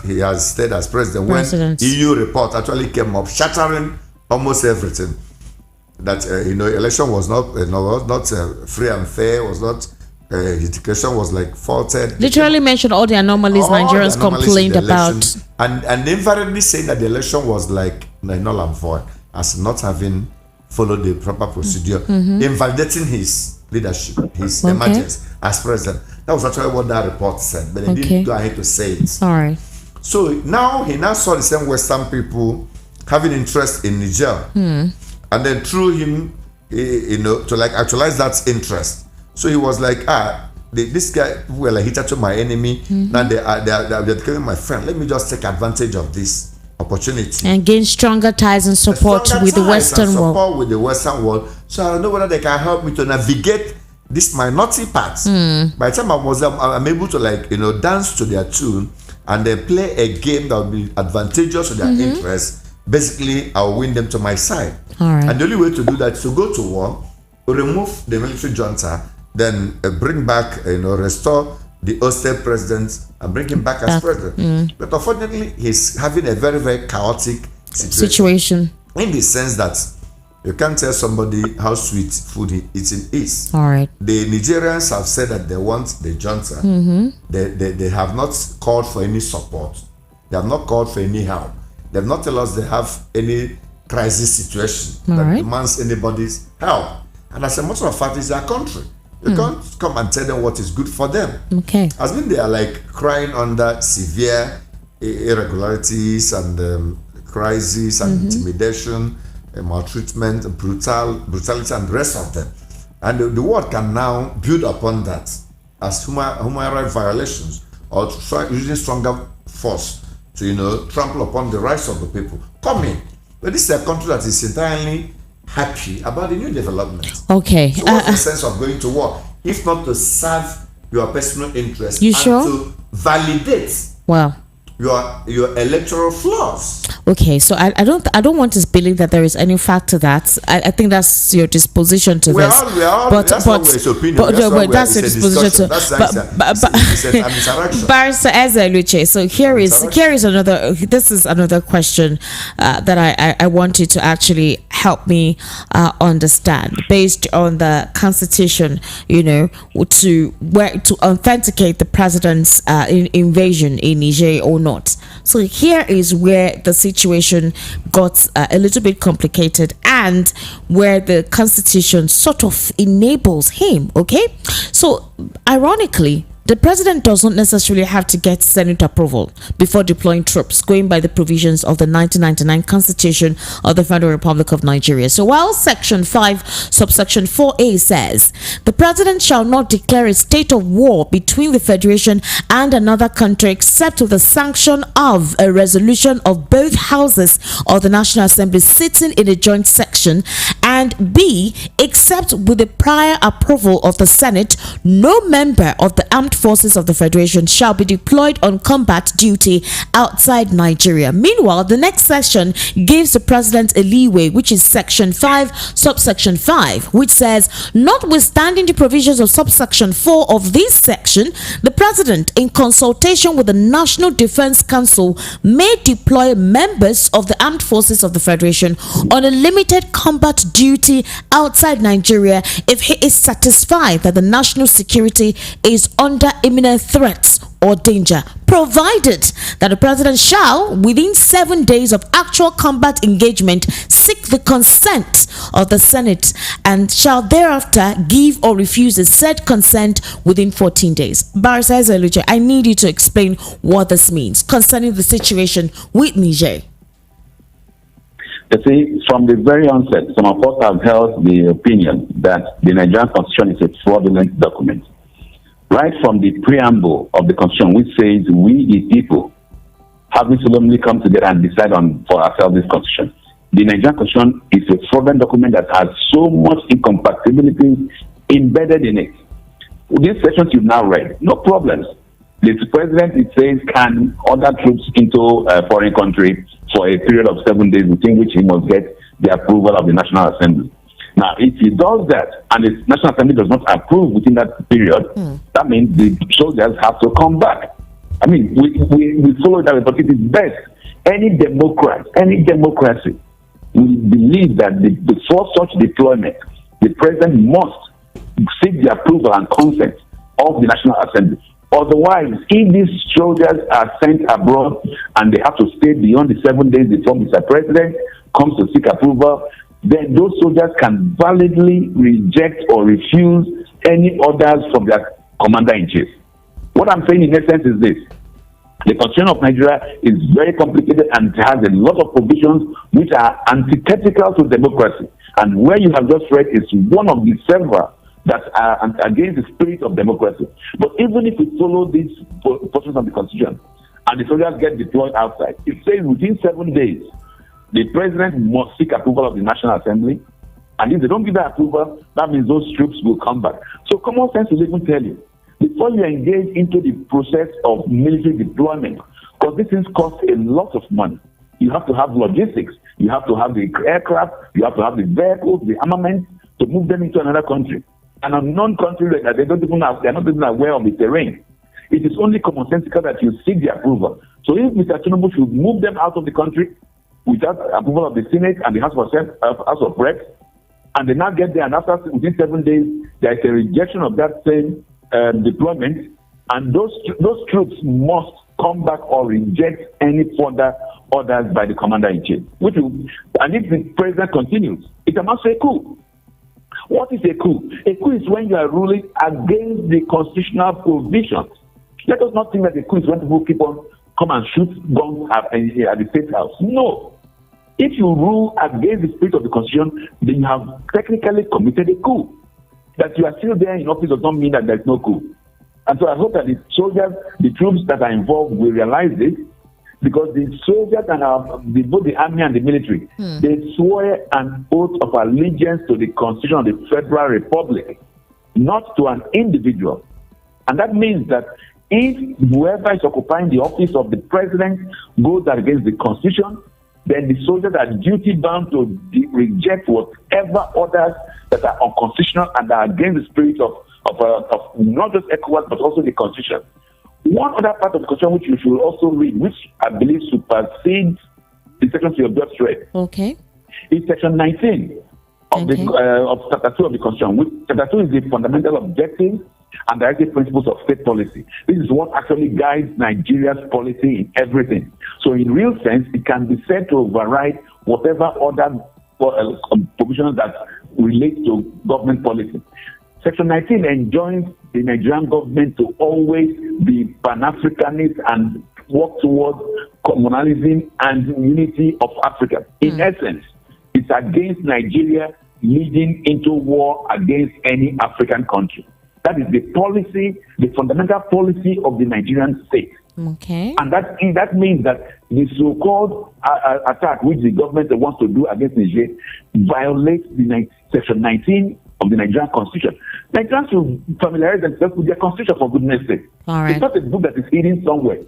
he has stayed as president. When EU report actually came up, shattering almost everything. That election was not free and fair, was not. His declaration was like faulted. Literally mentioned all the anomalies Nigerians complained about, and invariably saying that the election was like null and void, as not having followed the proper procedure, invalidating his leadership, his emergence as president. That was actually what that report said, but they didn't go ahead to say it. All right. So now he saw the same Western people having interest in Niger, and then through him, to like actualize that interest. So he was like, this guy were like hither to my enemy. Now they're becoming my friend. Let me just take advantage of this opportunity and gain stronger ties and support with the Western world. With the Western world. So I don't know whether they can help me to navigate this minority part. By the time I'm able to dance to their tune and then play a game that will be advantageous to their interests. Basically, I'll win them to my side. All right. And the only way to do that is to go to war, remove the military junta, then bring back, restore the ousted president and bring him back as president. But unfortunately, he's having a very, very chaotic situation. In the sense that you can't tell somebody how sweet food eating is. All right. The Nigerians have said that they want the junta. They have not called for any support. They have not called for any help. They have not told us they have any crisis situation that demands anybody's help. And as a matter of fact, it's their country. You can't come and tell them what is good for them. Okay. As when they are like crying under severe irregularities and crises and intimidation, maltreatment, brutality, and the rest of them. And the world can now build upon that as human rights violations or using stronger force to trample upon the rights of the people. Come in. But this is a country that is entirely happy about the new development. Okay. So what's the sense of going to war if not to serve your personal interests You and sure? to validate your electoral flaws. Okay, so I don't want to believe that there is any fact to that. I think that's your disposition to this. That's your disposition to. Barrister Sanwo-Olu. So here is another. This is another question that I want you to actually help me understand based on the Constitution. To authenticate the president's invasion in Niger or not. So here is where the situation got a little bit complicated and where the Constitution sort of enables him. Okay, so ironically, the president does not necessarily have to get Senate approval before deploying troops, going by the provisions of the 1999 Constitution of the Federal Republic of Nigeria. So while Section 5, subsection 4A says, the president shall not declare a state of war between the Federation and another country except with the sanction of a resolution of both houses of the National Assembly sitting in a joint section, and B, except with the prior approval of the Senate, no member of the armed forces of the Federation shall be deployed on combat duty outside Nigeria. Meanwhile, the next section gives the president a leeway, which is Section 5, subsection 5, which says, notwithstanding the provisions of subsection 4 of this section, the president, in consultation with the National Defense Council, may deploy members of the armed forces of the Federation on a limited combat duty outside Nigeria if he is satisfied that the national security is under imminent threats or danger, provided that the president shall, within 7 days of actual combat engagement, seek the consent of the Senate and shall thereafter give or refuse the said consent within 14 days. Barrister Sanwo-Olu, I need you to explain what this means concerning the situation with Niger. You see, from the very onset, some of us have held the opinion that the Nigerian Constitution is a fraudulent document. Right from the preamble of the Constitution, which says we the people having solemnly come together and decide for ourselves this Constitution. The Nigerian Constitution is a fraudulent document that has so much incompatibility embedded in it. These sections you've now read, no problems. The president, it says, can order troops into a foreign country for a period of 7 days, within which he must get the approval of the National Assembly. Now, if he does that and the National Assembly does not approve within that period, that means the soldiers have to come back. I mean, we follow that, but it is best. Any democracy will believe that before such deployment, the president must seek the approval and consent of the National Assembly. Otherwise, if these soldiers are sent abroad and they have to stay beyond the 7 days before Mr. President comes to seek approval, then those soldiers can validly reject or refuse any orders from their commander-in-chief. What I'm saying in essence is this. The Constitution of Nigeria is very complicated and it has a lot of provisions which are antithetical to democracy. And where you have just read is one of the several that are against the spirit of democracy. But even if we follow these portions of the Constitution and the soldiers get deployed outside, it says within 7 days, the president must seek approval of the National Assembly. And if they don't give that approval, that means those troops will come back. So common sense will even tell you, before you engage into the process of military deployment, because these things cost a lot of money. You have to have logistics. You have to have the aircraft. You have to have the vehicles, the armament to move them into another country. And a non-country that they're not even aware of the terrain. It is only commonsensical that you seek the approval. So if Mr. Tinubu should move them out of the country without approval of the Senate and the House of Reps, and they now get there, and after within 7 days, there is a rejection of that same deployment, and those troops must come back or reject any further orders by the commander-in-chief. And if the president continues, it amounts to a coup. What is a coup? A coup is when you are ruling against the constitutional provisions. Let us not think that a coup is when people keep on come and shoot guns at the State House. No. If you rule against the spirit of the Constitution, then you have technically committed a coup. That you are still there in office does not mean that there is no coup. And so I hope that the soldiers, the troops that are involved will realize this, because the soldiers and both the army and the military, they swear an oath of allegiance to the Constitution of the Federal Republic, not to an individual. And that means that If whoever is occupying the office of the president goes against the constitution, then the soldiers are duty bound to reject whatever orders that are unconstitutional and are against the spirit of not just ECOWAS but also the constitution. One other part of the constitution which you should also read, which I believe supersedes the section you have just read, is section 19 of chapter 2 of the constitution. Which chapter 2 is the fundamental objectives and directive principles of state policy. This is what actually guides Nigeria's policy in everything. So in real sense, it can be said to override whatever other provisions that relate to government policy. Section 19 enjoins the Nigerian government to always be Pan-Africanist and work towards communalism and unity of Africa. In essence, it's against Nigeria leading into war against any African country. That is the policy, the fundamental policy of the Nigerian state. And that means that the so-called attack which the government wants to do against Nigeria violates the section 19 of the Nigerian constitution. Nigerians should familiarize themselves with their constitution, for goodness sake. It's not a book that is hidden somewhere.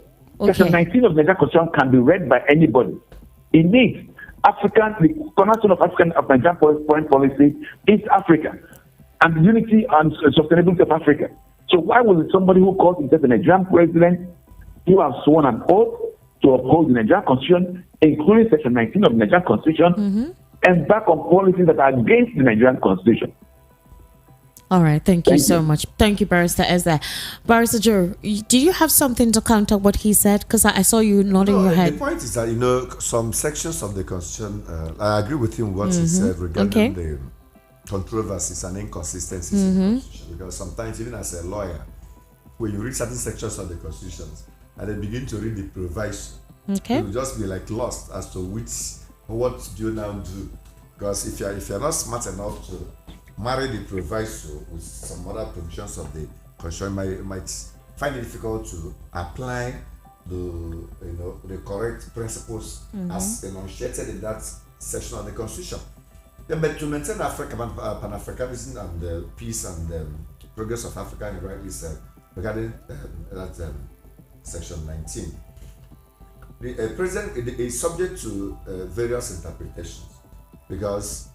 Section 19 of the Nigerian constitution can be read by anybody. In it, the cornerstone of Nigerian foreign policy is Africa and the unity and sustainability of Africa. So why will somebody who calls himself a Nigerian president, who has sworn an oath to uphold the Nigerian constitution, including section 19 of the Nigerian constitution, embark on policies that are against the Nigerian constitution? All right, thank you so much. Thank you, Barrister Ezra. Barrister Joe, do you have something to counter what he said? Because I saw you nodding your head. The point is that, some sections of the Constitution, I agree with him what he said regarding the controversies and inconsistencies in the Constitution. Because sometimes, even as a lawyer, when you read certain sections of the Constitution and then begin to read the proviso, you will just be lost as to what do you now do? Because if you're not smart enough to marry the proviso with some other provisions of the constitution, you might find it difficult to apply the correct principles as enunciated in that section of the constitution. But to maintain Pan-Africanism and the peace and progress of Africa, you rightly said, regarding that section 19, the president is subject to various interpretations, because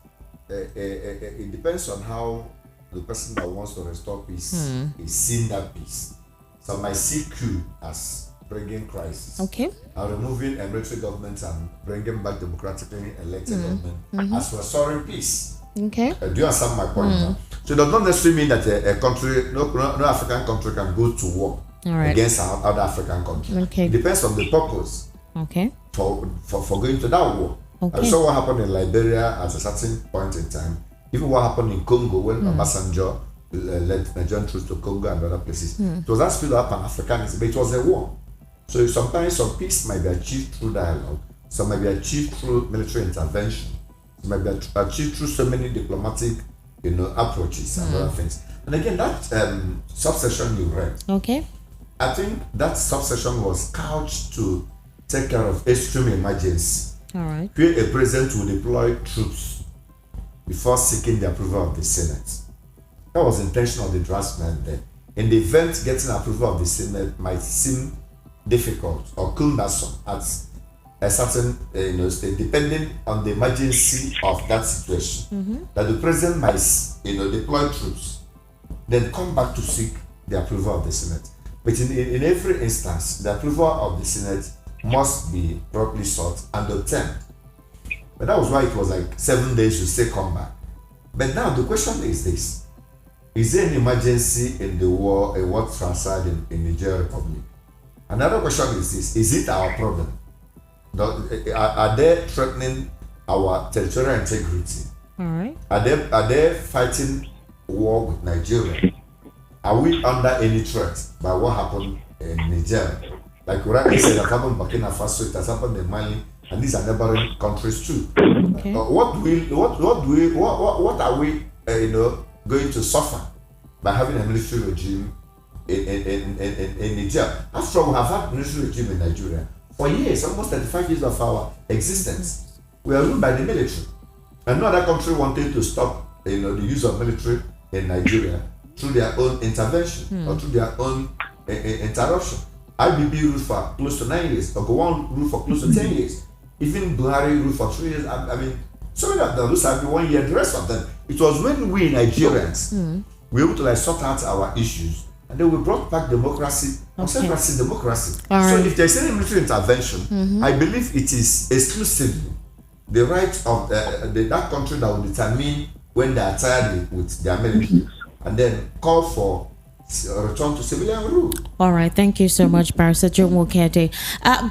it depends on how the person that wants to restore peace is seeing that peace. Some might see coup as bringing crisis, and removing a military government and bringing back democratically elected government as restoring peace. Do you understand my point now? So it does not necessarily mean that a country, no African country can go to war against other African country. It depends on the purpose for going to that war. I saw what happened in Liberia at a certain point in time. Even what happened in Congo when Obasanjo led Nigerian troops to Congo and other places. It was that spirit of Pan-Africanism, but it was a war. So sometimes some peace might be achieved through dialogue, some might be achieved through military intervention, some might be achieved through so many diplomatic, approaches and other things. And again, that subsection you read, I think that subsection was couched to take care of extreme emergency. Where a president will deploy troops before seeking the approval of the Senate. That was the intention of the draftsman there. In the event getting approval of the Senate might seem difficult or cumbersome at a certain state, depending on the emergency of that situation, that the president might deploy troops, then come back to seek the approval of the Senate. But in every instance, the approval of the Senate must be properly sought and obtained. But that was why it was 7 days to say come back. But now the question is this: is there an emergency in the war, a war transpired in Nigeria Republic? Another question is this: is it our problem? Are they threatening our territorial integrity? Are they fighting war with Nigeria? Are we under any threat by what happened in Nigeria? Like we rightly said, it happened in Burkina Faso, it has happened in Mali, and these are neighboring countries too. What are we going to suffer by having a military regime in Nigeria? After all, we have had military regime in Nigeria for years, almost 35 years of our existence. We are ruled by the military, and no other country wanted to stop the use of military in Nigeria through their own intervention or through their own interruption. IBB ruled for close to 9 years. Ogowon ruled for close to 10 years. Even Buhari ruled for 3 years. I mean, so many of them those have been 1 year. The rest of them, it was when we Nigerians were able to like sort out our issues, and then we brought back democracy, democracy. So if there is any military intervention, I believe it is exclusively the right of that country that will determine when they are tired with their military, and then call for return to civilian rule. All right, thank you so much, Barrister John Wokete.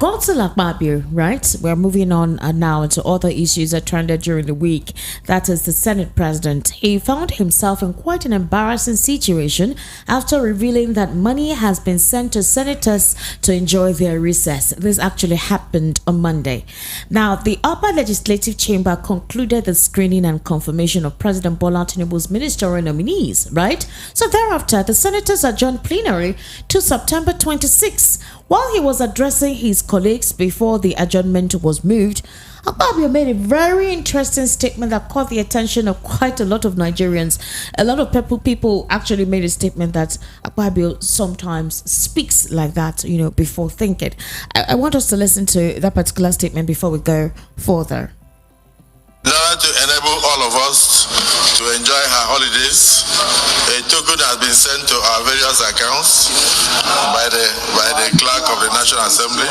Godswill Akpabio, right? We're moving on now to other issues that trended during the week. That is the Senate President. He found himself in quite an embarrassing situation after revealing that money has been sent to senators to enjoy their recess. This actually happened on Monday. Now, the upper legislative chamber concluded the screening and confirmation of President Bola Tinubu's ministerial nominees, right? So thereafter, the senators adjourned plenary to September 26. While he was addressing his colleagues before the adjournment was moved, Akpabio made a very interesting statement that caught the attention of quite a lot of Nigerians. A lot of people actually made a statement that Akpabio sometimes speaks like that, before thinking. I want us to listen to that particular statement before we go further. In order to enable all of us to enjoy our holidays, a token has been sent to our various accounts by the clerk of the National Assembly.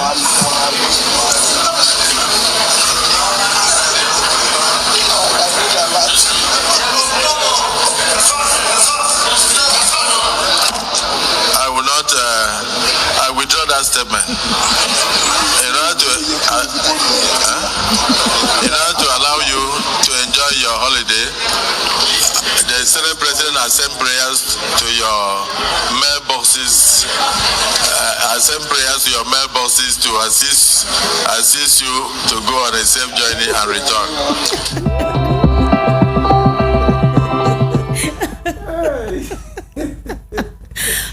I withdraw that statement. In order to allow you to enjoy your holiday, the Senate President has sent prayers to your mailboxes. To assist you to go on a safe journey and return.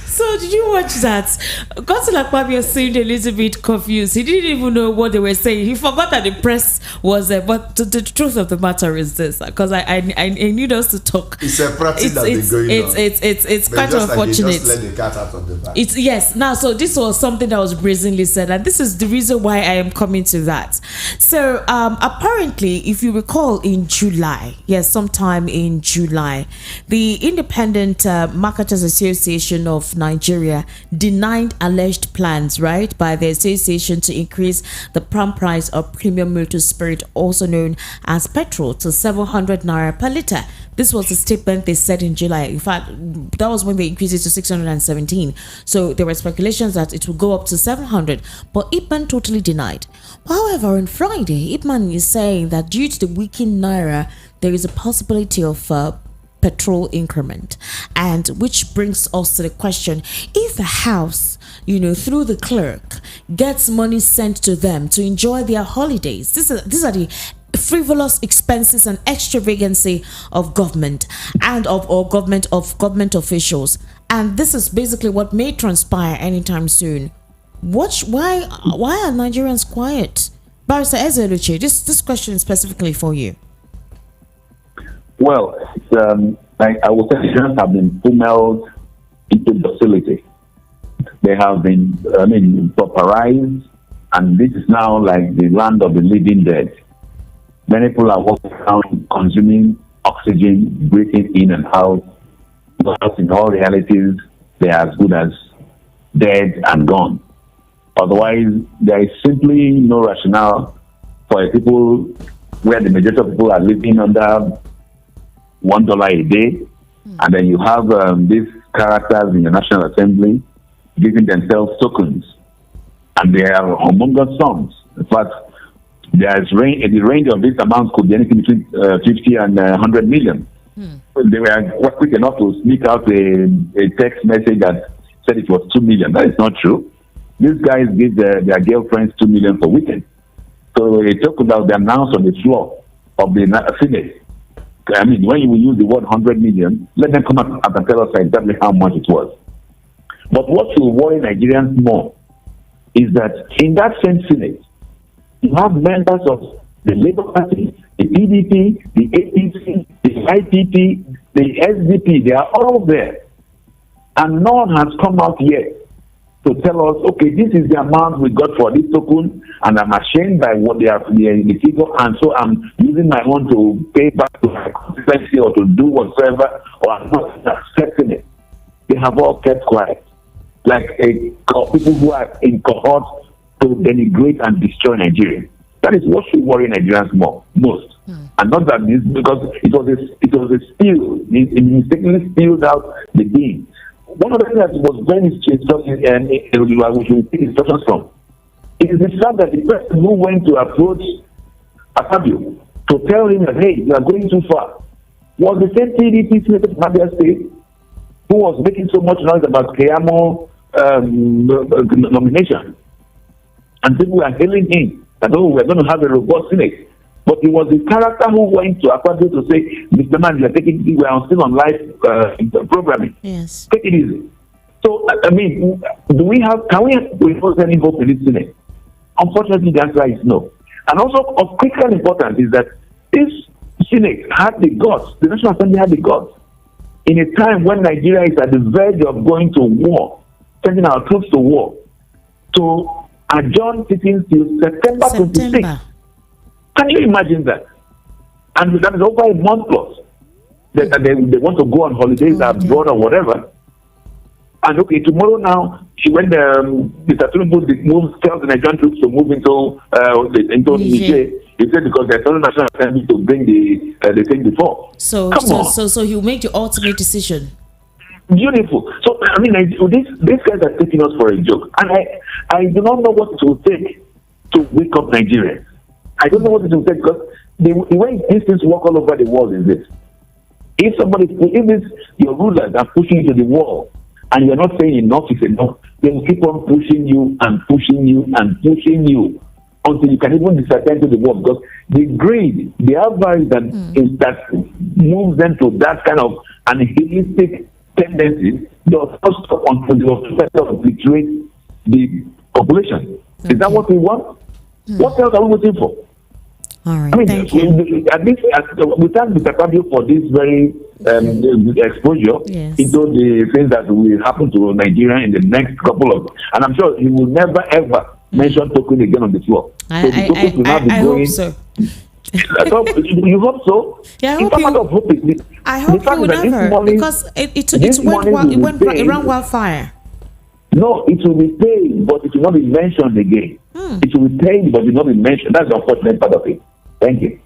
So did you watch that? Godswill Akpabio seemed a little bit confused. He didn't even know what they were saying. He forgot that the press was there. But the truth of the matter is this, because I need us to talk. It's a practice that's been going on. It's quite unfortunate. Just let the cat out of the bag. Yes. Now, so this was something that was brazenly said, and this is the reason why I am coming to that. So apparently, if you recall, in July, sometime in July, the Independent Marketers Association of Nigeria denied alleged plans, right, by the association to increase the prompt price of premium motor spirit, also known as petrol, to 700 naira per litre. This was the statement they said in July. In fact, that was when they increased it to 617. So there were speculations that it would go up to 700, but Ipman totally denied. However, on Friday, Ipman is saying that due to the weakened naira, there is a possibility of petrol increment, and which brings us to the question: if the House, through the clerk, gets money sent to them to enjoy their holidays, these are the frivolous expenses and extravagancy of government and of government officials, and this is basically what may transpire anytime soon. Why are Nigerians quiet? Barrister Ezeluchi, this question is specifically for you. Well, I would say Nigerians have been pummeled into docility. They have been, pauperized, and this is now like the land of the living dead. Many people are walking around consuming oxygen, breathing in and out, but in all realities, they are as good as dead and gone. Otherwise, there is simply no rationale for people where the majority of people are living under $1 a day, and then you have these characters in the National Assembly giving themselves tokens, and they are humongous sums. In fact, the range of this amount could be anything between 50 and 100 million. They were quick enough to sneak out a text message that said it was 2 million. That is not true. These guys give their girlfriends 2 million for weekend. So they talk about the announced on the floor of the Senate. I mean, when you will use the word 100 million, let them come up and tell us exactly how much it was. But what will worry Nigerians more is that in that same Senate, you have members of the Labour Party, the PDP, the APC, the IPP, the SDP. They are all there. And none has come out yet to tell us, okay, this is the amount we got for this token, and I'm ashamed by what they have the figure, and so I'm using my own to pay back to my constituency or to do whatsoever, or I'm not accepting it. They have all kept quiet, like people who are in cohorts to denigrate and destroy Nigeria. That is what should worry Nigerians most. And not that this, because it was a spill. It mistakenly spilled out the bean. One of the things that was very we should take instructions from is the fact that the person who went to approach Akpabio to tell him that, hey, you are going too far, was the same PDP senator from Abia State who was making so much noise about Keyamo nomination. And people were hailing him that, oh, we're going to have a robust Senate. But it was the character who went to Akpabio to say, Mr. Man, we are still on live programming. Yes. Take it easy. So, I mean, can we impose any hope in this Senate? Unfortunately, the answer is no. And also, of critical importance is that this Senate had the guts, the National Assembly had the guts, in a time when Nigeria is at the verge of going to war, sending our troops to war, to adjourn sitting till September 26th. Can you imagine that? And that is over a month plus. They want to go on holidays abroad or whatever. And okay, tomorrow now, when Mr. Tinubu tells the Nigerian troops to move into Niger, he said because they're telling National Assembly to bring the thing before. So he'll make the ultimate decision. Beautiful. So I mean, these guys are taking us for a joke, and I do not know what it will take to wake up Nigerians. I don't know what it will take, because the way these things work all over the world is this: if your rulers are pushing you to the wall, and you're not saying enough is enough, they will keep on pushing you and pushing you and pushing you until you can even disappear to the wall, because the greed, the avarice that moves them to that kind of annihilistic tendency, they'll not stop until they obliterate the population. Okay. Is that what we want? What else are we waiting for? All right, I mean, thank you. At least we thank Mr. Akpabio for this very exposure into the things that will happen to Nigeria in the next couple of, and I'm sure he will never ever mention token again on the floor. I hope so. You hope so? Yeah, I hope you will never, because it ran wildfire. No, it will be paid, but it will not be mentioned again. It will be paid, but it will not be mentioned. That's the unfortunate part of it. Thank you.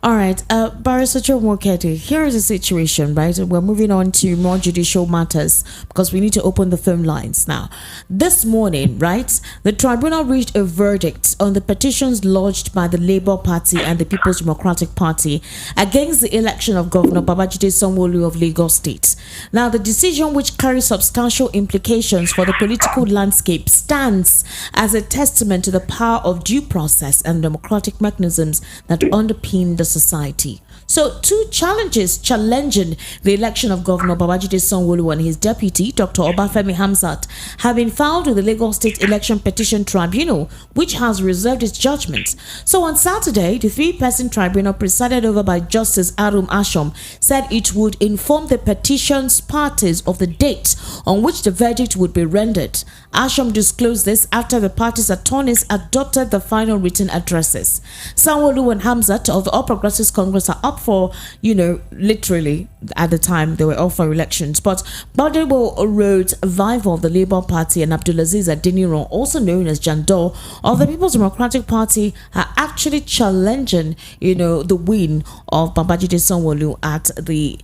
All right, Barrister Chomokete, here is the situation, right? We're moving on to more judicial matters because we need to open the phone lines now. This morning, right, the tribunal reached a verdict on the petitions lodged by the Labour Party and the People's Democratic Party against the election of Governor Babajide Sanwo-Olu of Lagos State. Now, the decision, which carries substantial implications for the political landscape, stands as a testament to the power of due process and democratic mechanisms that underpin the society. So, two challenges challenging the election of Governor Babajide Sanwo-Olu and his deputy, Dr. Obafemi Hamzat, have been filed with the Lagos State Election Petition Tribunal, which has reserved its judgment. So, on Saturday, the three-person tribunal, presided over by Justice Arum Ashom, said it would inform the petitions parties of the date on which the verdict would be rendered. Ashom disclosed this after the parties' attorneys adopted the final written addresses. Sanwo-Olu and Hamzat of the All Progressives Congress are up for, literally at the time they were up for elections. But Badebo Road Vival of the Labour Party and Abdulaziz Adeniran, also known as Jandor of the People's Democratic Party, are actually challenging, the win of Babajide Sanwo-Olu at the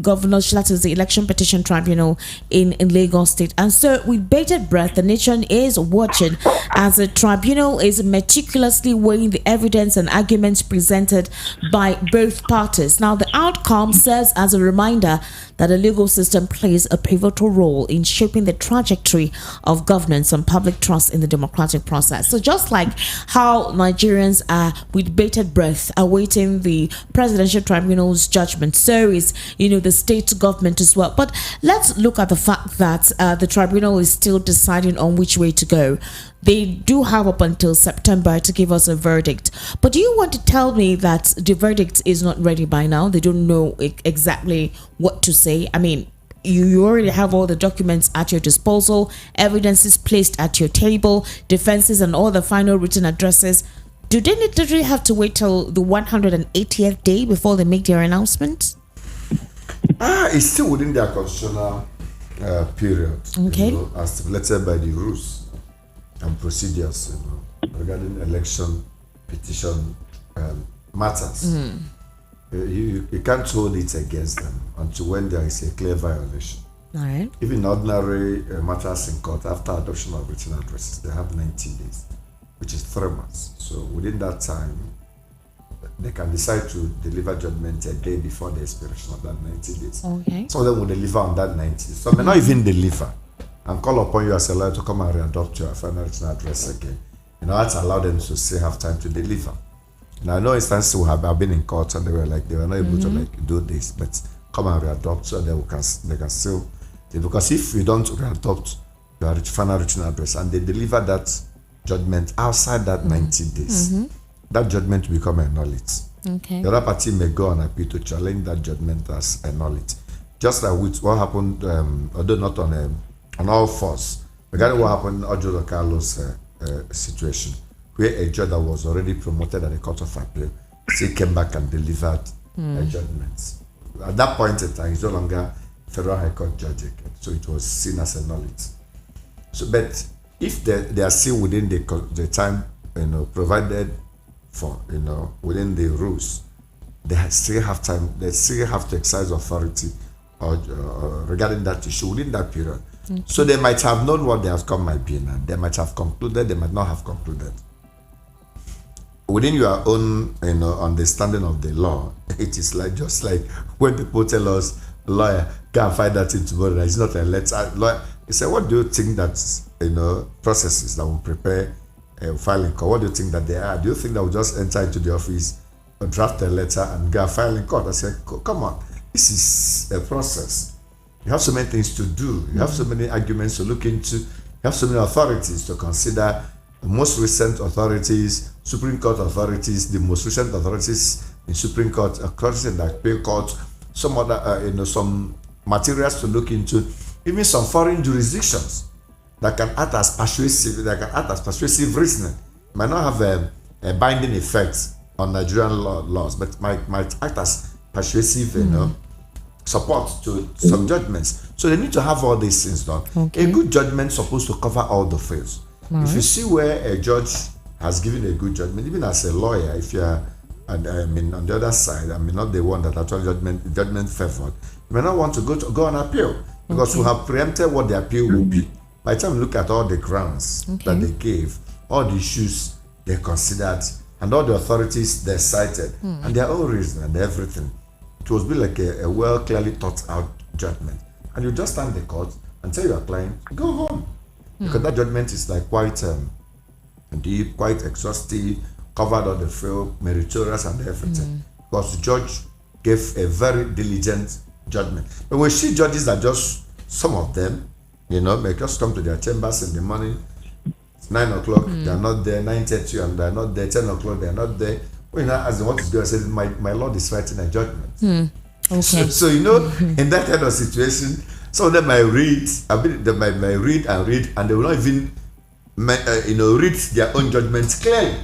governor's, that is the Election Petition Tribunal in Lagos State. And so, with bated breath, the nation is watching as the tribunal is meticulously weighing the evidence and arguments presented by both parties. Now, the outcome serves as a reminder that the legal system plays a pivotal role in shaping the trajectory of governance and public trust in the democratic process. So just like how Nigerians are with bated breath awaiting the presidential tribunal's judgment, so is the state government as well. But let's look at the fact that the tribunal is still deciding on which way to go. They do have up until September to give us a verdict. But do you want to tell me that the verdict is not ready by now? They don't know exactly what to say? I mean, you already have all the documents at your disposal, evidences placed at your table, defenses and all the final written addresses. Do they literally have to wait till the 180th day before they make their announcement? It's still within their constitutional period. Okay. As stipulated by the rules and procedures, regarding election petition matters. You can't hold it against them until when there is a clear violation. All right. Even ordinary matters in court, after adoption of written addresses, they have 90 days, which is 3 months. So within that time, they can decide to deliver judgment a day before the expiration of that 90 days. Okay. Some of them will deliver on that 90 days. Some may not even deliver and call upon you as a lawyer to come and readopt your final written address again. That's allow them to still have time to deliver. Now, I know instances who have been in court and they were not able to do this, but come and readopt so they can still, because if you don't readopt your final written address and they deliver that judgment outside that 90 days, that judgment will become a nullity. Okay. The other party may go on appeal to challenge that judgment as a nullity. Just like with what happened, although not on all fours, regarding what happened in Ojo Carlos' situation, where a judge that was already promoted at the Court of Appeal still came back and delivered a judgment. At that point in time, he's no longer Federal High Court judge again, so it was seen as a nullity. So, but if they are still within the time provided for within the rules, they still have time. They still have to exercise authority regarding that issue within that period. Okay. So they might have known what the outcome might be, and they might have concluded. They might not have concluded. Within your own understanding of the law, it is just like when people tell us, lawyer, go and find that thing tomorrow. It's not a letter. Lawyer, you say, what do you think that processes that will prepare a filing court? What do you think that they are? Do you think that will just enter into the office, draft a letter, and go and file in court? I say, come on, this is a process. You have so many things to do. You have so many arguments to look into. You have so many authorities to consider. The most recent authorities, Supreme Court authorities, the most recent authorities in Supreme Court, authorities in the Appeal Court, some other, some materials to look into, even some foreign jurisdictions that can act as persuasive reasoning. Might not have a binding effect on Nigerian laws, but might act as persuasive, support to some judgments. So they need to have all these things done. Okay. A good judgment is supposed to cover all the fields. If you see where a judge has given a good judgment, even as a lawyer, if you are, on the other side, not the one that actually judgment favored, you may not want to go on appeal because we have preempted what the appeal will be. By the time you look at all the grounds that they gave, all the issues they considered, and all the authorities they cited, and their own reason and everything, it was be like a well clearly thought out judgment. And you just stand in the court and tell your client, go home. Because that judgment is like quite deep, quite exhaustive, covered on the field, meritorious and everything. Because the judge gave a very diligent judgment. But we see judges that just, some of them, may just come to their chambers in the morning, it's 9 o'clock, they are not there, 9:30 and they are not there, 10 o'clock, they are not there. When I ask them what is going on, I said, my Lord is writing a judgment. Okay. So in that kind of situation, some of them might read, they might read, and they will not even, read their own judgments clearly.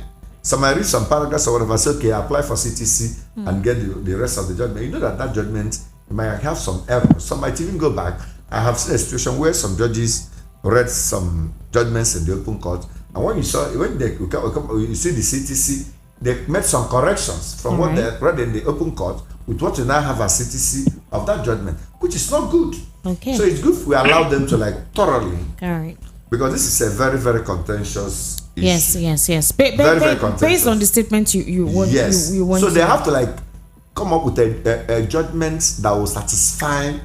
Some might read some paragraphs or whatever, say, okay, apply for CTC and get the rest of the judgment. You know that judgment might have some errors. Some might even go back. I have seen a situation where some judges read some judgments in the open court, and when you see the CTC, they made some corrections from what they read in the open court with what you now have as CTC of that judgment, which is not good. Okay. So it's good if we allow them to thoroughly. All right. Because this is a very, very contentious issue. Yes. Very contentious. Based on the statement you want. Yes. You want so they have to come up with a judgment that will satisfy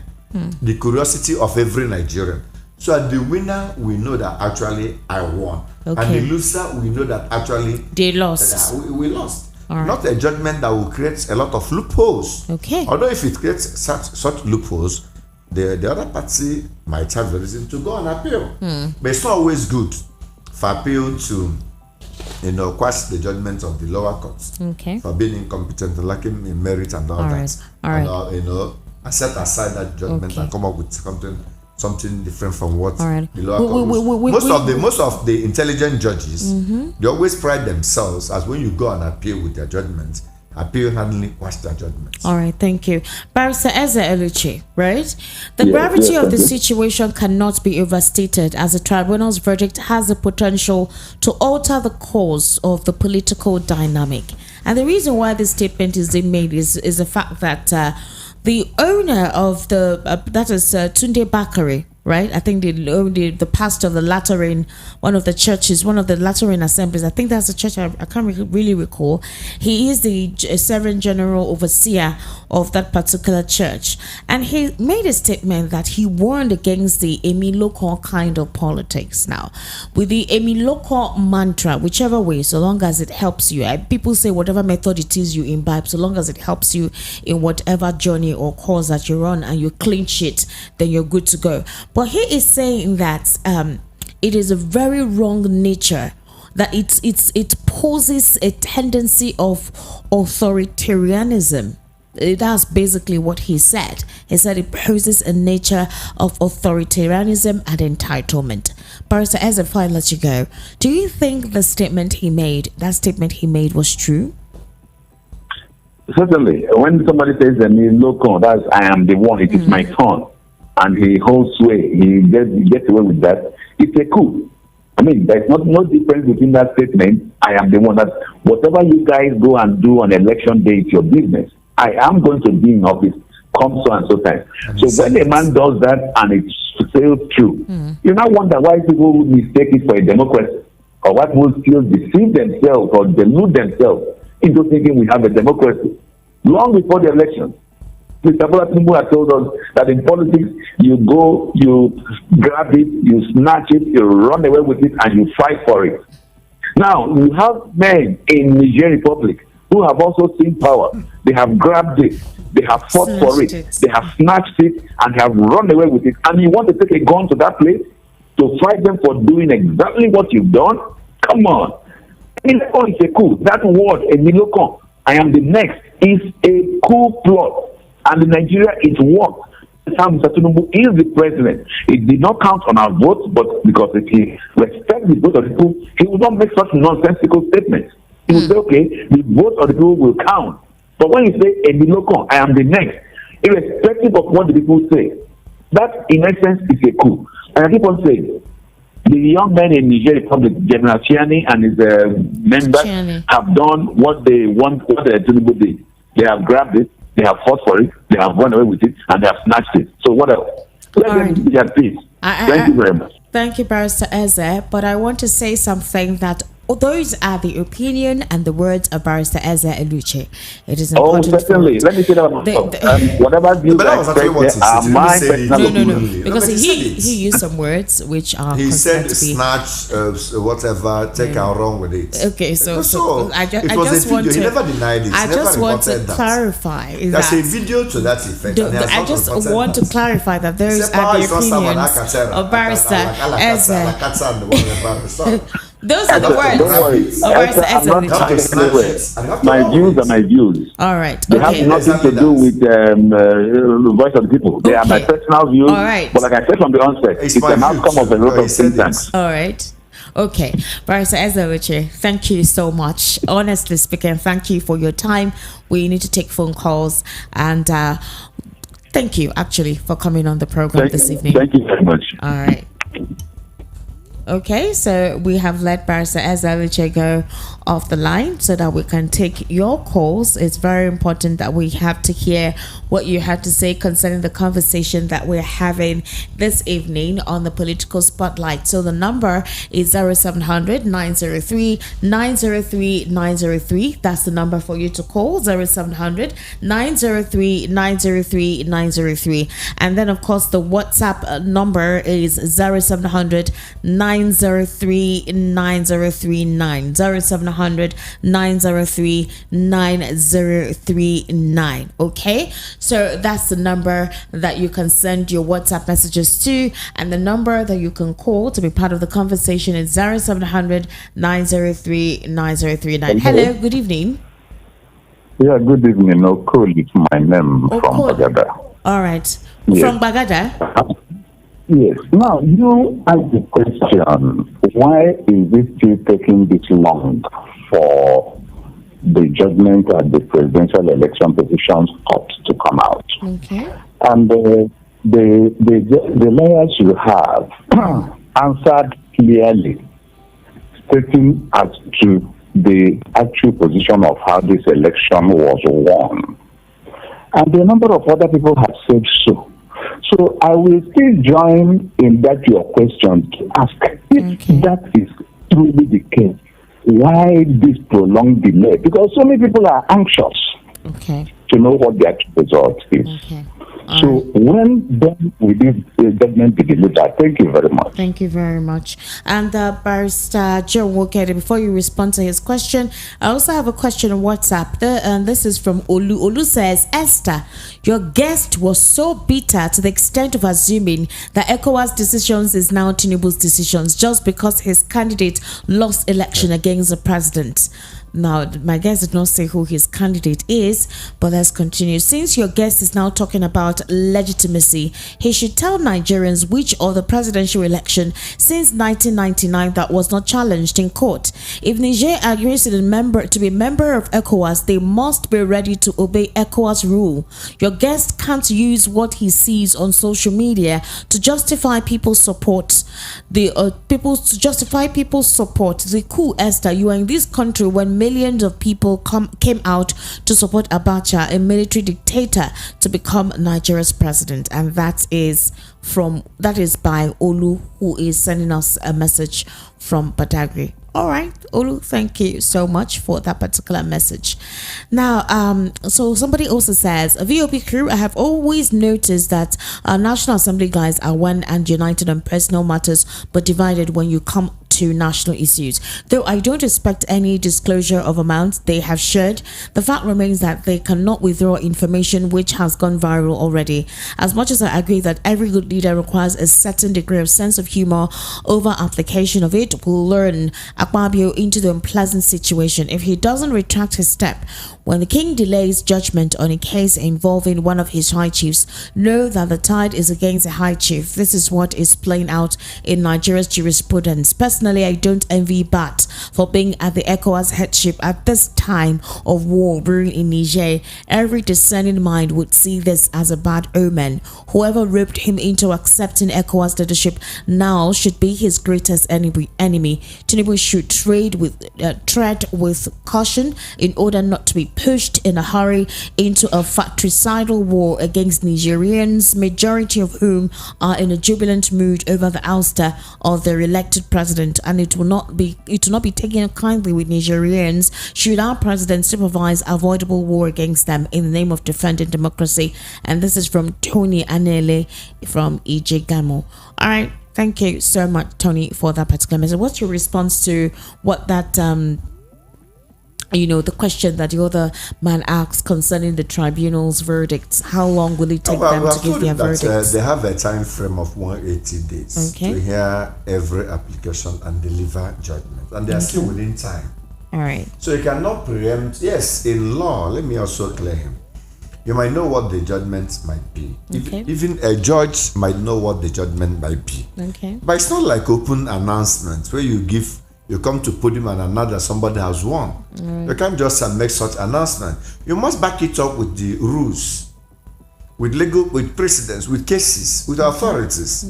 the curiosity of every Nigerian. So at the winner, we know that actually I won. Okay. And the loser, we know that actually they lost. We lost. Right. Not a judgment that will create a lot of loopholes. Okay. Although if it creates such loopholes, the other party might have the reason to go on appeal. But it's not always good for appeal to, quash the judgment of the lower courts. Okay. For being incompetent, lacking in merit and all that. All right. and set aside that judgment and come up with something different from what right. the lower court. Most of the intelligent judges, they always pride themselves as when you go and appeal with their judgment, appeal handling quash their judgments. All right, thank you. Barrister Eze-Eluche, right? The gravity of the situation cannot be overstated, as the tribunal's verdict has the potential to alter the course of the political dynamic. And the reason why this statement is being made is the fact that the owner of the that is Tunde Bakare, right? I think the pastor of the Lateran, one of the churches, one of the Lateran assemblies. I think that's the church. I can't really recall. He is the Servant General Overseer of that particular church, and he made a statement that he warned against the Emiloko kind of politics. Now, with the Emiloko mantra, whichever way, so long as it helps you. People say whatever method it is you imbibe, so long as it helps you in whatever journey or cause that you're on, and you clinch it, then you're good to go. But he is saying that it is a very wrong nature, that it poses a tendency of authoritarianism. That's basically what he said. He said it poses a nature of authoritarianism and entitlement. Barrister, as if I let you go, do you think that statement he made was true? Certainly. When somebody says local, that's I am the one, it is my turn, and he holds sway, he gets away with that, it's a coup. I mean, there's no difference between that statement, I am the one, that whatever you guys go and do on election day, it's your business. I am going to be in office come so and so time. So when a man does that and it sails through, you now wonder why people mistake it for a democracy, or why people still deceive themselves or delude themselves into thinking we have a democracy. Long before the election, Mr. Bola Tinubu has told us that in politics, you go, you grab it, you snatch it, you run away with it, and you fight for it. Now, you have men in Niger Republic who have also seen power. They have grabbed it, they have fought for it, they have snatched it, and have run away with it. And you want to take a gun to that place to fight them for doing exactly what you've done? Come on. Emiloko is a coup. That word, Emiloko, I am the next, is a coup plot. And in Nigeria, it worked. Mr. Tinubu is the president. It did not count on our votes, but because if he respects the vote of the people, he will not make such nonsensical statements. He will say, okay, the vote of the people will count. But when you say, Emiloko, I am the next, irrespective of what the people say, that in essence is a coup. And I keep on saying, the young men in Niger Republic, General Chiani and his members have done what they want, what Tinubu did. They have grabbed it, they have fought for it, they have run away with it, and they have snatched it. So what else? Let them be at peace. Thank you very much. Thank you, Barrister Eze. But I want to say something that those are the opinion and the words of Barrister Eze-Eluche. It is important. Oh, certainly. Let me say that myself. Whatever views I express are my personal opinion. Because he used some words which are he said to be snatch, whatever, take our wrong with it. Okay, so I just want to. He never denied it. I just want to clarify. There's a video to that effect. I just want to clarify that there is the opinions of Barrister Eze. Those are the words. Don't worry. My views are my views. All right. They have nothing to do with the voice of the people. They are my personal views. All right. But like I said from the onset, it's an outcome of a lot of think tanks. All right. Okay. Barrister Eze-Eluche, thank you so much. Honestly speaking, thank you for your time. We need to take phone calls, and thank you actually for coming on the program this evening. Thank you very much. All right. Okay, so we have let Barrister Eze-Eluche go off the line so that we can take your calls. It's very important that we have to hear what you have to say concerning the conversation that we're having this evening on the Political Spotlight. So the number is 0700 903 903 903. That's the number for you to call, 0700 903 903 903. And then, of course, the WhatsApp number is 0700 903 9039, 0700 903 9039. Okay, so that's the number that you can send your WhatsApp messages to, and the number that you can call to be part of the conversation is 0700 903 9039. Hello, good evening. Yeah, good evening. Okoli is my name from Bagada. All right. Yes. From Bagada. Yes. Now, you ask the question, why is it still taking this long for the judgment at the presidential election petitions court to come out? Okay. And the lawyers you have answered clearly, stating as to the actual position of how this election was won. And a number of other people have said so. So I will still join in that your question to ask if that is truly the case, why this prolonged delay? Because so many people are anxious to know what the actual result is. So when then will this judgment be delivered? Thank you very much. Thank you very much. And Barrister Joe Wokede, before you respond to his question, I also have a question on WhatsApp. And this is from Olu. Olu says, Esther, your guest was so bitter to the extent of assuming that ECOWAS decisions is now Tinubu's decisions just because his candidate lost election against the president. Now, my guest did not say who his candidate is, but let's continue. Since your guest is now talking about legitimacy, he should tell Nigerians which of the presidential election since 1999 that was not challenged in court. If Niger agrees to be a member of ECOWAS, they must be ready to obey ECOWAS rule. Your guest can't use what he sees on social media to justify people's support. The coup, Esther. You are in this country when millions of people came out to support Abacha, a military dictator, to become Nigeria's president. And that is by Olu, who is sending us a message from Badagry. All right, Olu, thank you so much for that particular message. Now, so somebody also says, VOP crew, I have always noticed that National Assembly guys are one and united on personal matters, but divided when you come to national issues. Though I don't expect any disclosure of amounts they have shared, the fact remains that they cannot withdraw information which has gone viral already. As much as I agree that every good leader requires a certain degree of sense of humor, over application of it will learn Akpabio into the unpleasant situation if he doesn't retract his step. When the king delays judgment on a case involving one of his high chiefs, know that the tide is against a high chief. This is what is playing out in Nigeria's jurisprudence. Personally, I don't envy Bat for being at the ECOWAS headship at this time of war brewing in Niger. Every discerning mind would see this as a bad omen. Whoever roped him into accepting ECOWAS leadership now should be his greatest enemy. Tinubu should tread with caution in order not to be pushed in a hurry into a fratricidal war against Nigerians, majority of whom are in a jubilant mood over the ouster of their elected president, and it will not be taken kindly with Nigerians should our president supervise avoidable war against them in the name of defending democracy. And this is from Tony Anele from Ijegamo. All right, thank you so much, Tony, for that particular message. What's your response to what that the question that the other man asked concerning the tribunal's verdicts? How long will it take them to give their verdicts? They have a time frame of 180 days to hear every application and deliver judgment, and they are still within time. All right. So you cannot preempt. Yes, in law, let me also clear him. You might know what the judgment might be. Even a judge might know what the judgment might be. Okay. But it's not like open announcement where you come to podium and another somebody has won. You can't just make such announcement. You must back it up with the rules, with precedents, with cases, with authorities,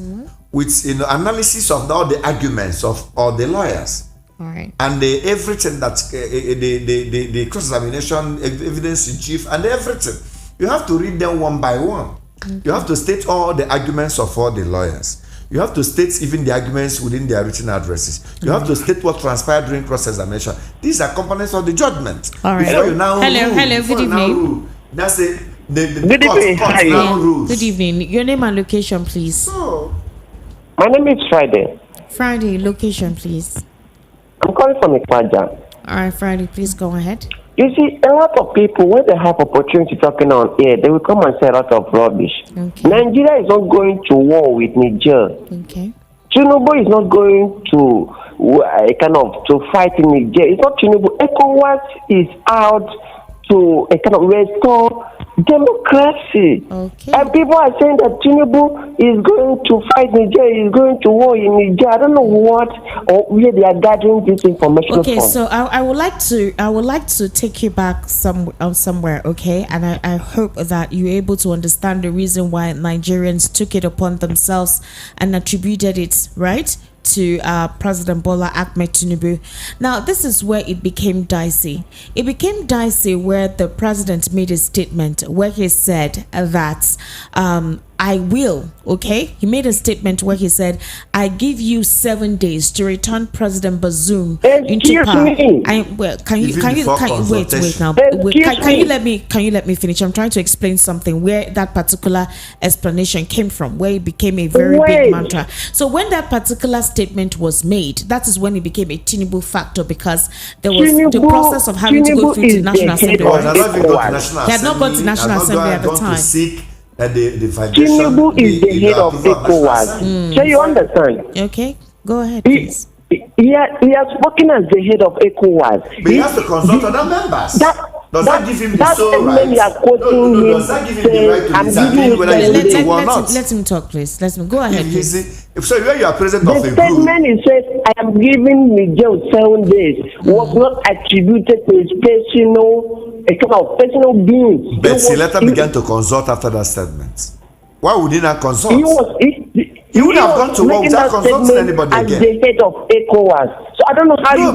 with analysis of all the arguments of all the lawyers. All right. And everything that the cross-examination, evidence in chief, and everything. You have to read them one by one. You have to state all the arguments of all the lawyers. You have to state even the arguments within their written addresses. You have to state what transpired during cross-examination. These are components of the judgment. All right. Hello, good evening. That's it. Good evening. Hi. Good evening. Your name and location, please. So, my name is Friday. Friday, location, please. I'm calling from Ikpaja. All right, Friday, please go ahead. You see, a lot of people, when they have opportunity talking on air, they will come and say a lot of rubbish. Okay. Nigeria is not going to war with Niger. Okay. Tinubu is not going to to fight in Niger. It's not Tinubu. ECOWAS is out to restore Democracy. Okay. And people are saying that Tinubu is going to fight Niger, is going to war in Niger. I don't know what or where they are gathering this information Okay, from. so I would like to take you back somewhere, okay? And I hope that you're able to understand the reason why Nigerians took it upon themselves and attributed it, right, to President Bola Ahmed Tinubu. Now, this is where it became dicey. It became dicey where the president made a statement where he said that I will, okay? He made a statement where he said, I give you 7 days to return President Bazoum into power. Can you wait now? Can you let me finish? I'm trying to explain something where that particular explanation came from, where it became a very big mantra. So when that particular statement was made, that is when it became a Tinubu factor, because there was the process of having to go through to the National Assembly. He had not gone to National Assembly at the time. Tinubu is the head of ECOWAS. So you understand? Okay, go ahead, please. He has spoken as the head of ECOWAS. But he has to consult other members. Does that give him the sole right? Does that give him the right to determine whether he's going to war or not? Let him talk, please. Let him go ahead. So when you are president of a group, the statement he says, I am giving Niger 7 days, was not attributed to his personal being. But he later began to consult after that statement. Why would he not consult? He would have gone to war without consulting anybody again. As the head of ECOWAS. So I don't know how you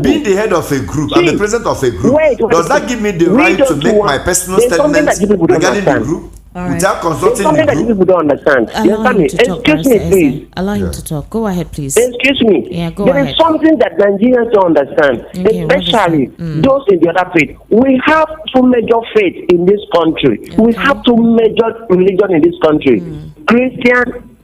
being the head of a group, I'm the president of a group. Does that give me the right to make my personal statements regarding the group? Without consulting the group? That people don't understand. Excuse me, please. Allow him to talk. Go ahead, please. Excuse me. Yeah, go ahead. There is something that Nigerians don't understand, especially those in the other faith. We have two major faiths in this country. We have two major religions in this country: Christian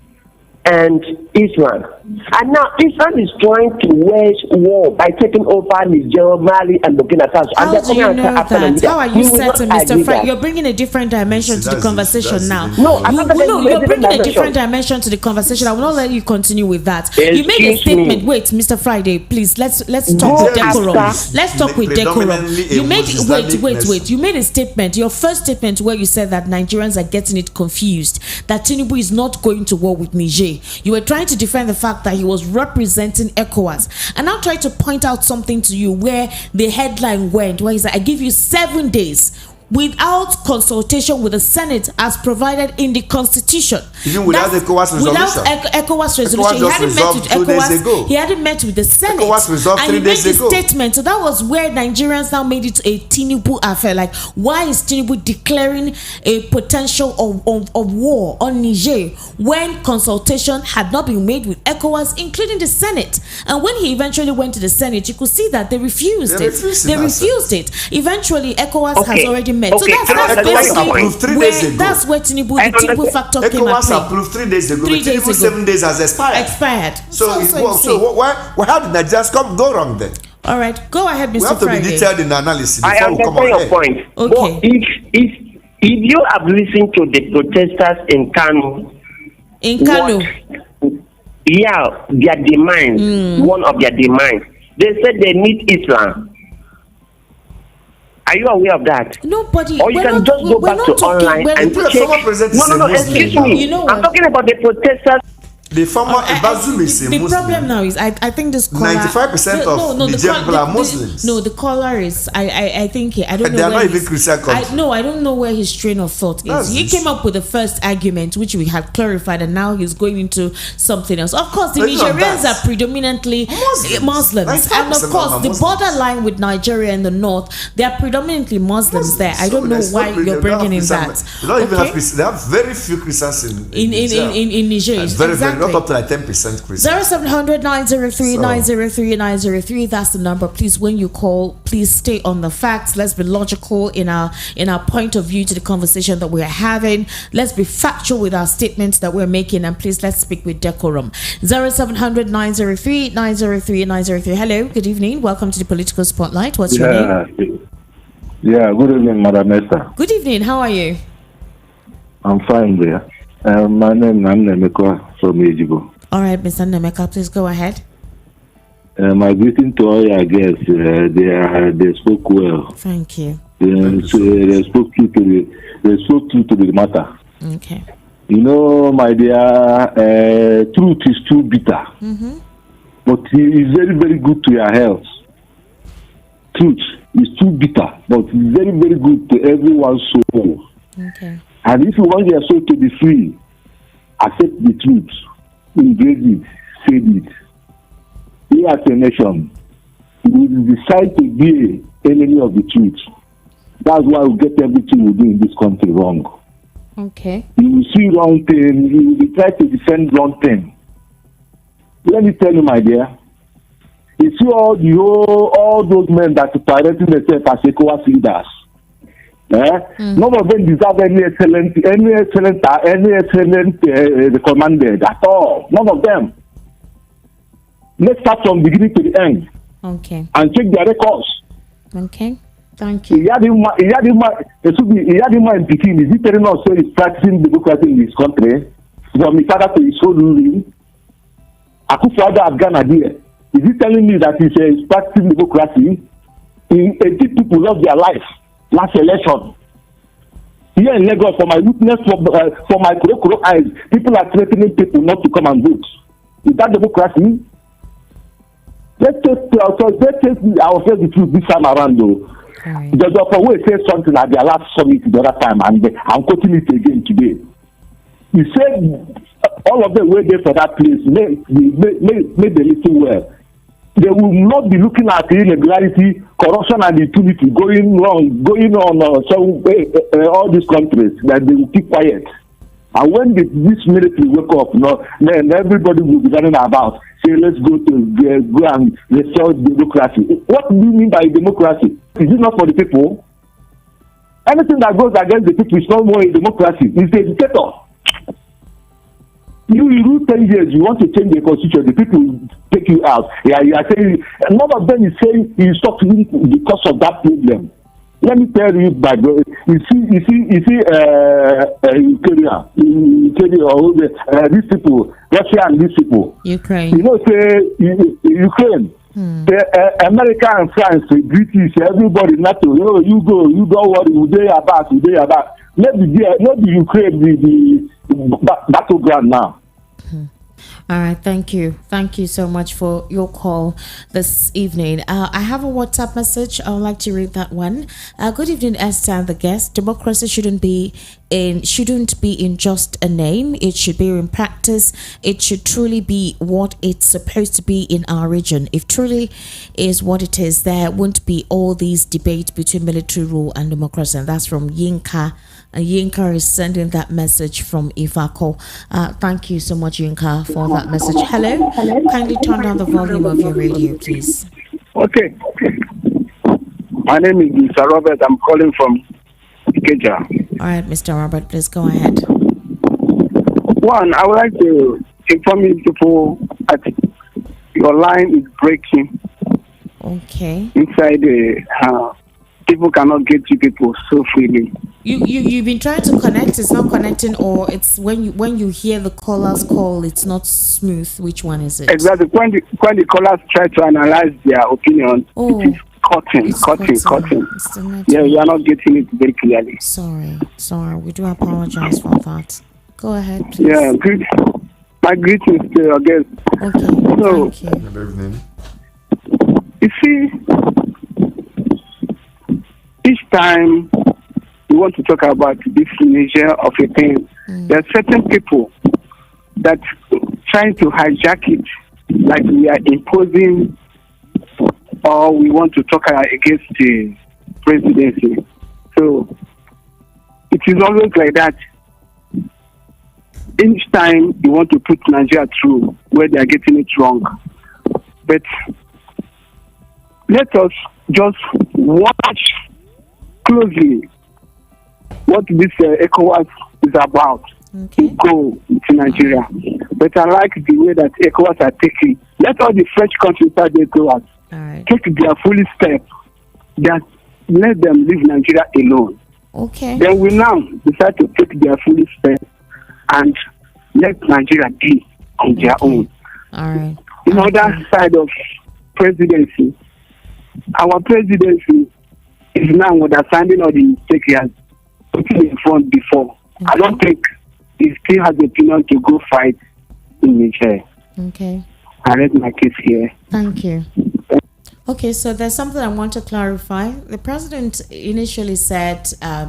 and Islam. And now Islam is trying to wage war by taking over Niger, Mali, and Burkina Faso. How do you know that? How are you certain, Mr. Frank? You're bringing a different dimension to the conversation now. You're bringing a different dimension to the conversation. I will not let you continue with that. You made a statement. Wait, Mr. Friday, please. Let's talk with decorum. Let's talk with decorum. You made wait. You made a statement. Your first statement where you said that Nigerians are getting it confused. That Tinubu is not going to war with Niger. You were trying to defend the fact that he was representing ECOWAS, and I'll try to point out something to you where the headline went, where he said, I give you 7 days without consultation with the Senate as provided in the Constitution. Even without ECOWAS resolution. Without ECOWAS resolution. He hadn't met with ECOWAS. He hadn't met with the Senate. ECOWAS resolved 3 days ago. And he made a statement. So that was where Nigerians now made it a Tinubu affair. Like, why is Tinubu declaring a potential of war on Niger when consultation had not been made with ECOWAS, including the Senate? And when he eventually went to the Senate, you could see that they refused it. They refused it. Eventually, ECOWAS has already met. So that's basically that's where the Tinubu factor came at play. ECOWAS approved 3 days ago. 3 days ago. 7 days has expired. So why did Nigerians go wrong then? All right, go ahead, Mr. We have to Friday. be detailed in the analysis I before we come on your point. Okay. But if you have listened to the protesters in Kano, their demands, one of their demands, they said they need Islam. Are you aware of that? Nobody. Or you can just go back to online and check. No, excuse me. You know I'm talking about the protesters. The former Bazoum is a Muslim. The problem now is I think this caller 95% of Nigerian people are Muslims. No, the caller is I think I don't know. They are not even Christian country. I don't know where his train of thought is. He came up with the first argument which we had clarified, and now he's going into something else. Of course, the Nigerians are predominantly Muslims. And of course, the borderline with Nigeria in the north, they are predominantly Muslims there. I don't know why you're bringing in that. They don't even have Christians. They have very few Christians in Niger. Exactly. Not up to like 10% Christians. 0700 903 903 903. That's the number. Please, when you call, please stay on the facts. Let's be logical in our point of view to the conversation that we're having. Let's be factual with our statements that we're making, and please let's speak with decorum. 0700 903 903 903. Hello, good evening. Welcome to the Political Spotlight. What's your name? Yeah, good evening, Madam Esther. Good evening. How are you? I'm fine there. My name is Nemeka from Ejibo. All right, Mr. Nemeka, please go ahead. My greeting to all your guests. They spoke well. Thank you. They spoke true to the matter. Okay. You know, my dear, truth is too bitter, but it is very, very good to your health. Truth is too bitter, but it's very, very good to everyone's soul. Okay. And if you want your soul to be free, accept the truth, embrace it, say it. We as a nation, we decide to be an enemy of the truth. That's why we get everything we do in this country wrong. Okay. You will see wrong thing, you will try to defend wrong thing. Let me tell you, my dear, you see all those men that are parading themselves as ECOWAS leaders. None of them deserve any excellent commanded at all. None of them. Let's start from beginning to the end. Okay. And check their records. Okay. Thank you. Iyadima in Peking, is he telling us so he's practicing democracy in this country? From his father to his own ruling? Akufo-Addo of Ghana there. Is he telling me that he's practicing democracy? 80 people lost their life last election. Here in Lagos, for my witness, for my kuro eyes, people are threatening people not to come and vote. Is that democracy? Let's take ourselves the truth this time around, though. Right. Dr. Way said something at their last summit the other time, and I'm quoting it again today. He said all of them were there for that place, made the listen well. They will not be looking at the irregularity, corruption, and impunity going on all these countries, that they will keep quiet. And when this military wake up, then everybody will be running about, say, let's go and restore democracy. What do you mean by democracy? Is it not for the people? Anything that goes against the people is not more a democracy. It's a dictator. You rule 10 years, you want to change the constitution, the people take you out. Yeah, you are saying, none of them is saying you stop because of that problem. Let me tell you, my brother, you see, these people, Russia and these people. Ukraine. You know, say, Ukraine. America and France, British, everybody, NATO, you go, you don't worry, you day about. Maybe Ukraine the battleground now. All right, thank you so much for your call this evening. I have a WhatsApp message. I would like to read that one. Good evening, Esther and the guest. Democracy shouldn't be in just a name. It should be in practice. It should truly be what it's supposed to be in our region. If truly is what it is, there won't be all these debates between military rule and democracy. And that's from Yinka. Yinka is sending that message from Ifako. Thank you so much, Yinka, for that message. Hello? Kindly turn down the volume of your radio, please. Okay. My name is Mr. Robert. I'm calling from Ikeja. All right, Mr. Robert, please go ahead. One, I would like to inform you people that your line is breaking. Okay. Inside the people cannot get to people so freely. You've been trying to connect, it's not connecting, or it's when you hear the callers call, it's not smooth. Which one is it? Exactly. When the callers try to analyze their opinion, it is cutting. Yeah, you are not getting it very clearly. Sorry. We do apologize for that. Go ahead, please. Yeah, good. My greetings to your guest. Okay. So, thank you. Good evening. You see, each time we want to talk about this nature of a thing, there are certain people that trying to hijack it, like we are imposing or we want to talk against the presidency. So it is always like that. Each time you want to put Nigeria through where they are getting it wrong. But let us just watch closely what this ECOWAS is about. Okay. Go to Nigeria. But I like the way that ECOWAS are taking. Let all the French countries start the ECOWAS. All right. Take their full step. That let them leave Nigeria alone. Okay. Then we now decide to take their full step and let Nigeria be on their own. All right. In other side of presidency, our presidency is is now understanding of the mistake he has put in front before. Okay. I don't think he still has the opinion to go fight in Niger. Okay. I read my case here. Thank you. Okay, so there's something I want to clarify. The president initially said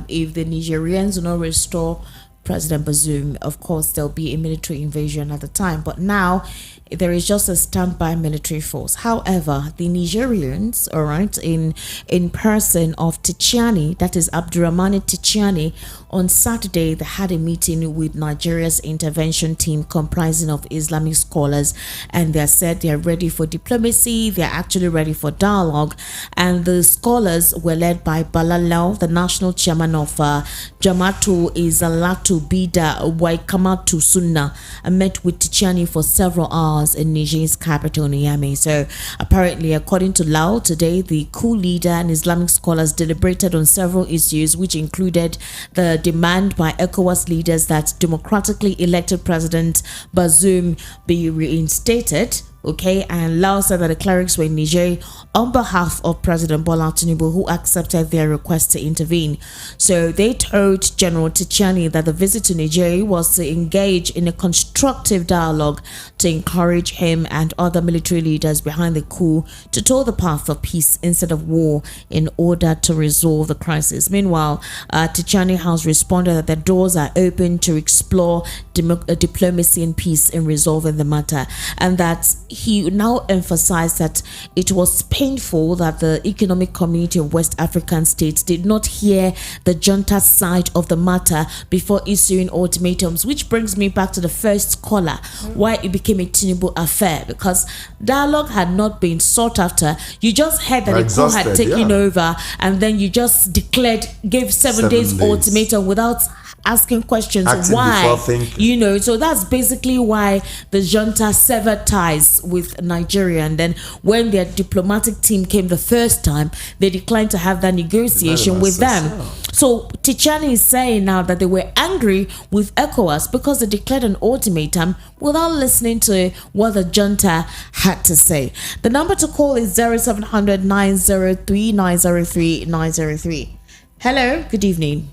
if the Nigerians do not restore President Bazoum, of course, there'll be a military invasion at the time. But now there is just a standby military force. However, the Nigerians, all right, in person of Tijani, that is Abdurrahmane Tijani, on Saturday, they had a meeting with Nigeria's intervention team comprising of Islamic scholars, and they said they are ready for diplomacy. They are actually ready for dialogue. And the scholars were led by Balalau, the national chairman of Jamatu Izalatu Bida Waikamatu Sunna, and met with Tijani for several hours in Niger's capital, Niamey. So apparently, according to Lau, today the coup leader and Islamic scholars deliberated on several issues, which included the demand by ECOWAS leaders that democratically elected President Bazoum be reinstated. Okay, and Lau said that the clerics were in Niger on behalf of President Bola Tinubu, who accepted their request to intervene. So they told General Tijani that the visit to Niger was to engage in a constructive dialogue to encourage him and other military leaders behind the coup to tow the path of peace instead of war in order to resolve the crisis. Meanwhile, Tijani has responded that the doors are open to explore diplomacy and peace in resolving the matter, and that he now emphasized that it was painful that the Economic Community of West African States did not hear the junta side of the matter before issuing ultimatums, which brings me back to the first caller, why it became a Tinubu affair, because dialogue had not been sought after. You just heard that the coup had taken over, and then you just gave seven days ultimatum without asking questions. Why, you know. So that's basically why the junta severed ties with Nigeria, and then when their diplomatic team came the first time, they declined to have that negotiation with them. So Tijani is saying now that they were angry with ECOWAS because they declared an ultimatum without listening to what the junta had to say. The number to call is 0700 903 903 903. Hello, good evening.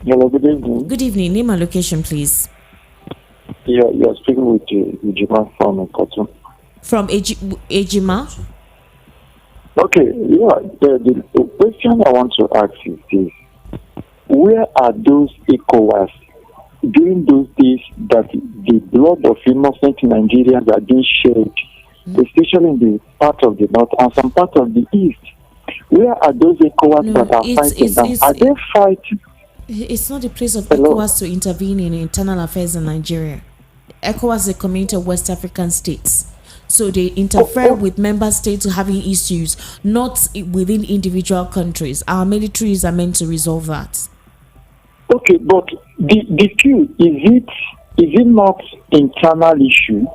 Hello, good evening. Good evening. Name and location, please. You're speaking with Ijeoma from Kotu. From Ijeoma? Okay, the question I want to ask is this. Where are those ECOWAS during those days that the blood of innocent Nigerians are being shed, especially in the part of the north and some part of the east? Where are those ECOWAS that are fighting now? Are they fighting? It's not the place of ECOWAS to intervene in internal affairs in Nigeria. ECOWAS is a community of West African states. So they interfere with member states having issues, not within individual countries. Our militaries are meant to resolve that. Okay, but the coup, is it not internal issue?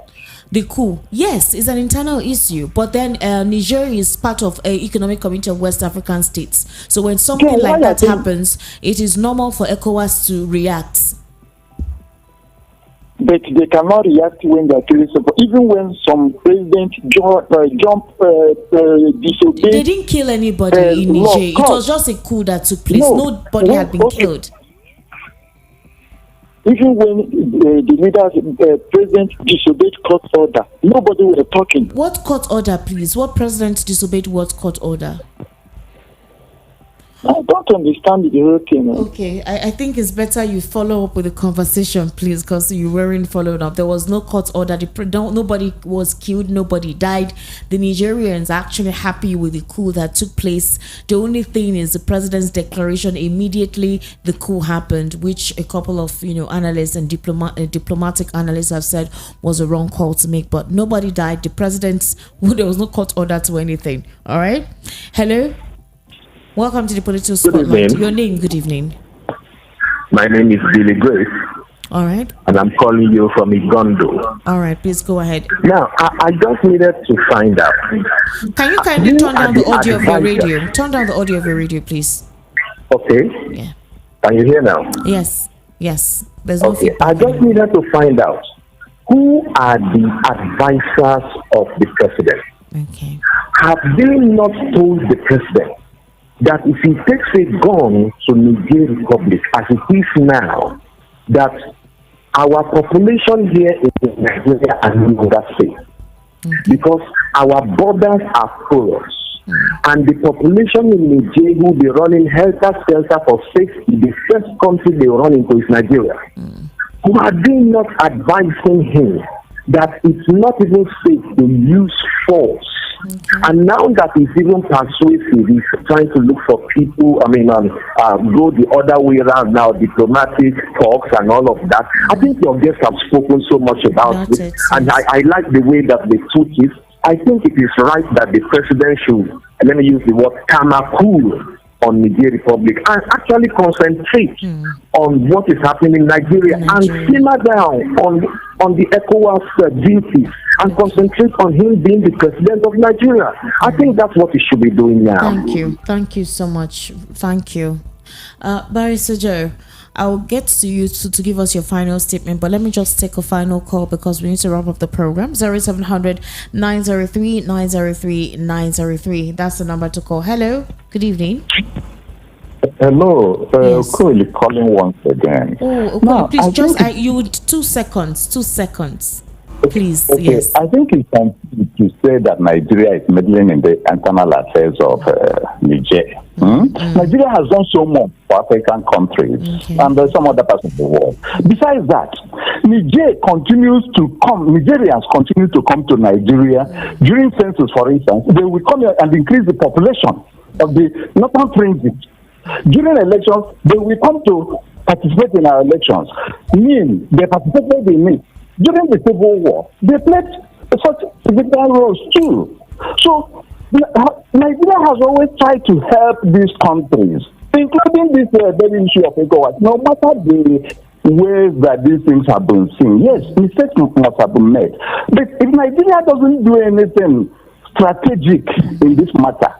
The coup, yes, is an internal issue, but then Niger is part of an economic community of West African states. So when something like that happens, it is normal for ECOWAS to react. But they cannot react when they are killing someone. Even when some president disobeyed. They didn't kill anybody in Niger. It was just a coup that took place. Nobody had been killed. Even when the leaders, president disobeyed court order, nobody was talking. What court order, please? What president disobeyed what court order? I don't understand the whole thing. Okay, I think it's better you follow up with the conversation, please, because you weren't following up. There was no court order. Nobody was killed. Nobody died. The Nigerians are actually happy with the coup that took place. The only thing is the president's declaration immediately the coup happened, which a couple of analysts and diplomatic analysts have said was a wrong call to make. But nobody died. The president, there was no court order to anything. All right. Hello. Welcome to the Political Spotlight. Your name, good evening. My name is Billy Grace. All right. And I'm calling you from Igondo. All right, please go ahead. Now, I just needed to find out. Can you kindly turn down the audio of your radio? Turn down the audio of your radio, please. Okay. Yeah. Can you hear now? Yes. There's no feedback. I just needed to find out who are the advisors of the president. Okay. Have they not told the president that if he takes a gun to Niger Republic as it is now, that our population here in Nigeria are no longer safe. Because our borders are porous. And the population in Niger who will be running helter-skelter for safety, the first country they run into is Nigeria. Who are they not advising him that it's not even safe to use force? And now that he's even persuasive, he's trying to look for people, go the other way around now, diplomatic talks and all of that. I think your guests have spoken so much about it. And I like the way that they took it. I think it is right that the president should, let me use the word, cool on Niger Republic and actually concentrate on what is happening in Nigeria. And simmer down on the ECOWAS duties and concentrate on him being the president of Nigeria. I think that's what he should be doing now. Thank you so much. Thank you. Barrister Joe, I'll get to you to give us your final statement, but let me just take a final call because we need to wrap up the program. 0700 903 903 903. That's the number to call. Hello, good evening. Hello, Curly calling once again. Please, you would 2 seconds. 2 seconds. Please, okay. Yes. I think it's time to say that Nigeria is meddling in the internal affairs of Niger. Nigeria has done so much for African countries and some other parts of the world. Besides that, Nigerians continue to come to Nigeria during census, for instance. They will come here and increase the population of the northern fringes. During elections, they will come to participate in our elections. They participated in it. During the Civil War, they played such significant roles too. So, Nigeria has always tried to help these countries, including this very issue of ECOWAS. No matter the ways that these things have been seen, yes, mistakes must have been made. But if Nigeria doesn't do anything strategic in this matter,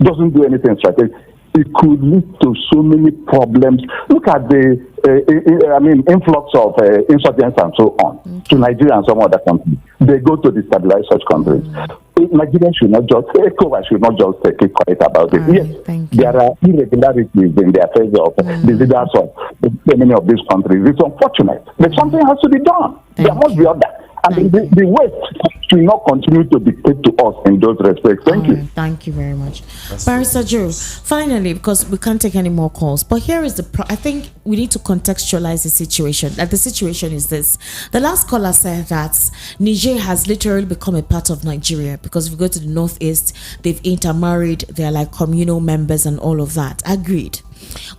doesn't do anything strategic, it could lead to so many problems. Look at the influx of insurgents and so on to Nigeria and some other countries. They go to destabilize such countries. Nigeria should not just, ECOWAS should not just keep quiet about it. Yes, there are irregularities in the affairs of the leaders of so many of these countries. It's unfortunate, but something has to be done. There must be order. And the West should not continue to dictate to us in those respects. Thank you. Thank you very much. Barrister Joe, finally, because we can't take any more calls, but here is I think we need to contextualize the situation. Like the situation is this. The last caller said that Niger has literally become a part of Nigeria because if you go to the northeast, they've intermarried, they're like communal members and all of that. Agreed.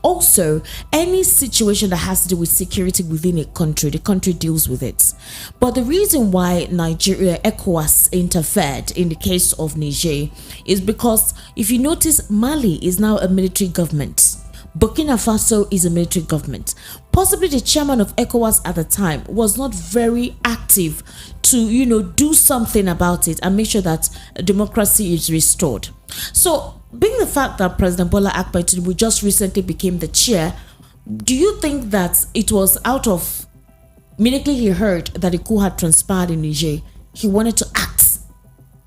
Also, any situation that has to do with security within a country, the country deals with it. But the reason why ECOWAS interfered in the case of Niger is because if you notice, Mali is now a military government. Burkina Faso is a military government. Possibly the chairman of ECOWAS at the time was not very active to, do something about it and make sure that democracy is restored. So, being the fact that President Bola Ahmed Tinubu just recently became the chair, do you think that it was out of, immediately he heard that a coup had transpired in Niger, he wanted to act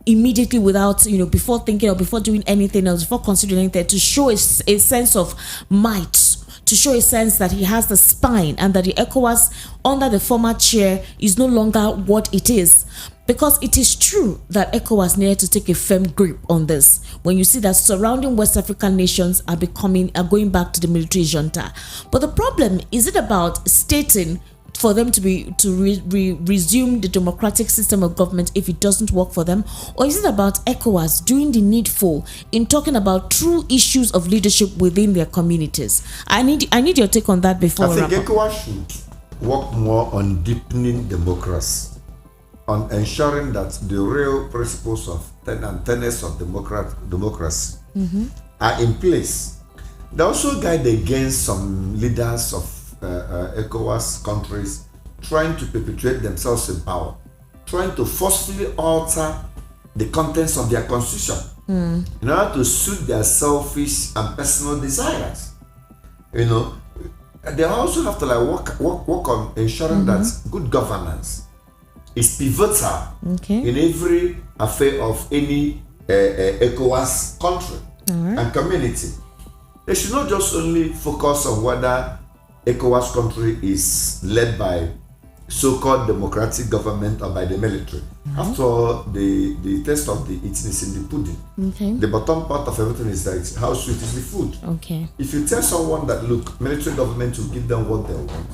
immediately without, before thinking or before doing anything else, before considering anything, to show a sense of might, to show a sense that he has the spine and that the ECOWAS under the former chair is no longer what it is? Because it is true that ECOWAS needed to take a firm grip on this. When you see that surrounding West African nations are going back to the military junta. But the problem, is it about stating for them to resume the democratic system of government if it doesn't work for them? Or is it about ECOWAS doing the needful in talking about true issues of leadership within their communities? I need your take on that before I think ECOWAS should work more on deepening democracy, on ensuring that the real principles of and tenets of democracy are in place. They also guide against some leaders of ECOWAS countries trying to perpetuate themselves in power, trying to forcefully alter the contents of their constitution in order to suit their selfish and personal desires. They also have to work on ensuring that good governance is pivotal in every affair of any ECOWAS country. and community. They should not just only focus on whether ECOWAS country is led by so-called democratic government or by the military. After all, the taste of the eating is in the pudding. Okay. The bottom part of everything is that how sweet is the food. Okay. If you tell someone that, look, military government will give them what they want,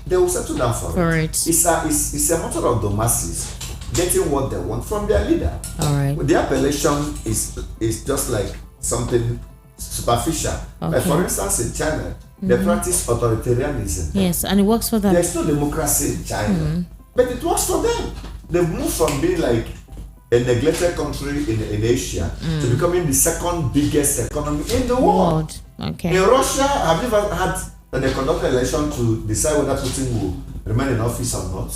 they will settle down for it. It's a matter of the masses getting what they want from their leader. All right. The appellation is just like something superficial. Okay. Like for instance, in China, they practice authoritarianism. Yes, and it works for them. There's no democracy in China, but it works for them. They've moved from being like a neglected country in Asia to becoming the second biggest economy in the world. Okay. In Russia, have you ever had that they conduct an election to decide whether Putin will remain in office or not?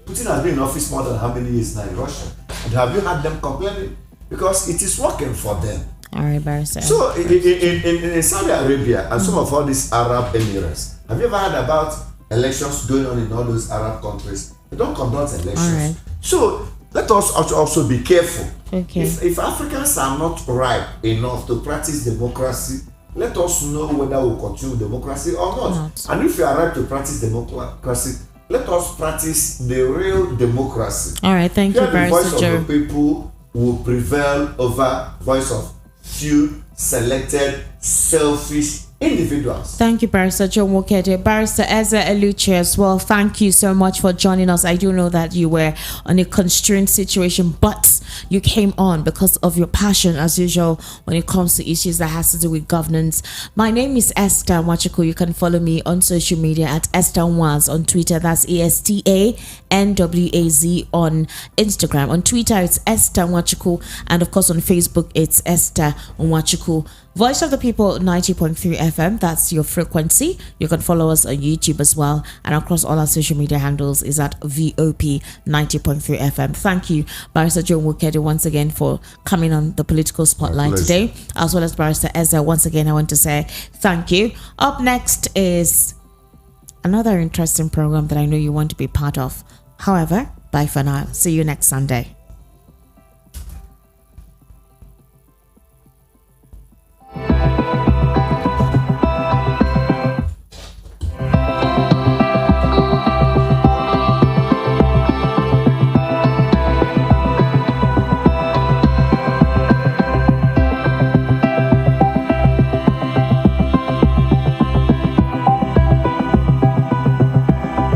Putin has been in office more than how many years now in Russia? And have you had them complaining? Because it is working for them. All right, Barrister. So in Saudi Arabia and some of all these Arab Emirates, have you ever heard about elections going on in all those Arab countries? They don't conduct elections. All right. So let us also be careful. Okay. If Africans are not ripe enough to practice democracy, let us know whether we'll continue democracy or not. And if you are ripe to practice democracy, let us practice the real democracy. All right, thank you, Barrister. The voice of the people will prevail over voice of few selected selfish individuals. Thank you, Barrister John Wokede. Barrister Eze-Eluchi as well, thank you so much for joining us. I do know that you were on a constrained situation, but you came on because of your passion, as usual, when it comes to issues that has to do with governance. My name is Esther Nwachukwu. You can follow me on social media at Esther Nwaz on Twitter. That's ESTANWAZ on Instagram. On Twitter, it's Esther Nwachukwu. And of course, on Facebook, it's Esther Nwachukwu. Voice of the People 90.3 FM, that's your frequency. You can follow us on YouTube as well, and across all our social media handles is at VOP 90.3 FM. Thank you, Barrister John Wokede, once again for coming on the political spotlight today, as well as Barrister Eze. Once again, I want to say thank you. Up next is another interesting program that I know you want to be part of. However, bye for now. See you next Sunday.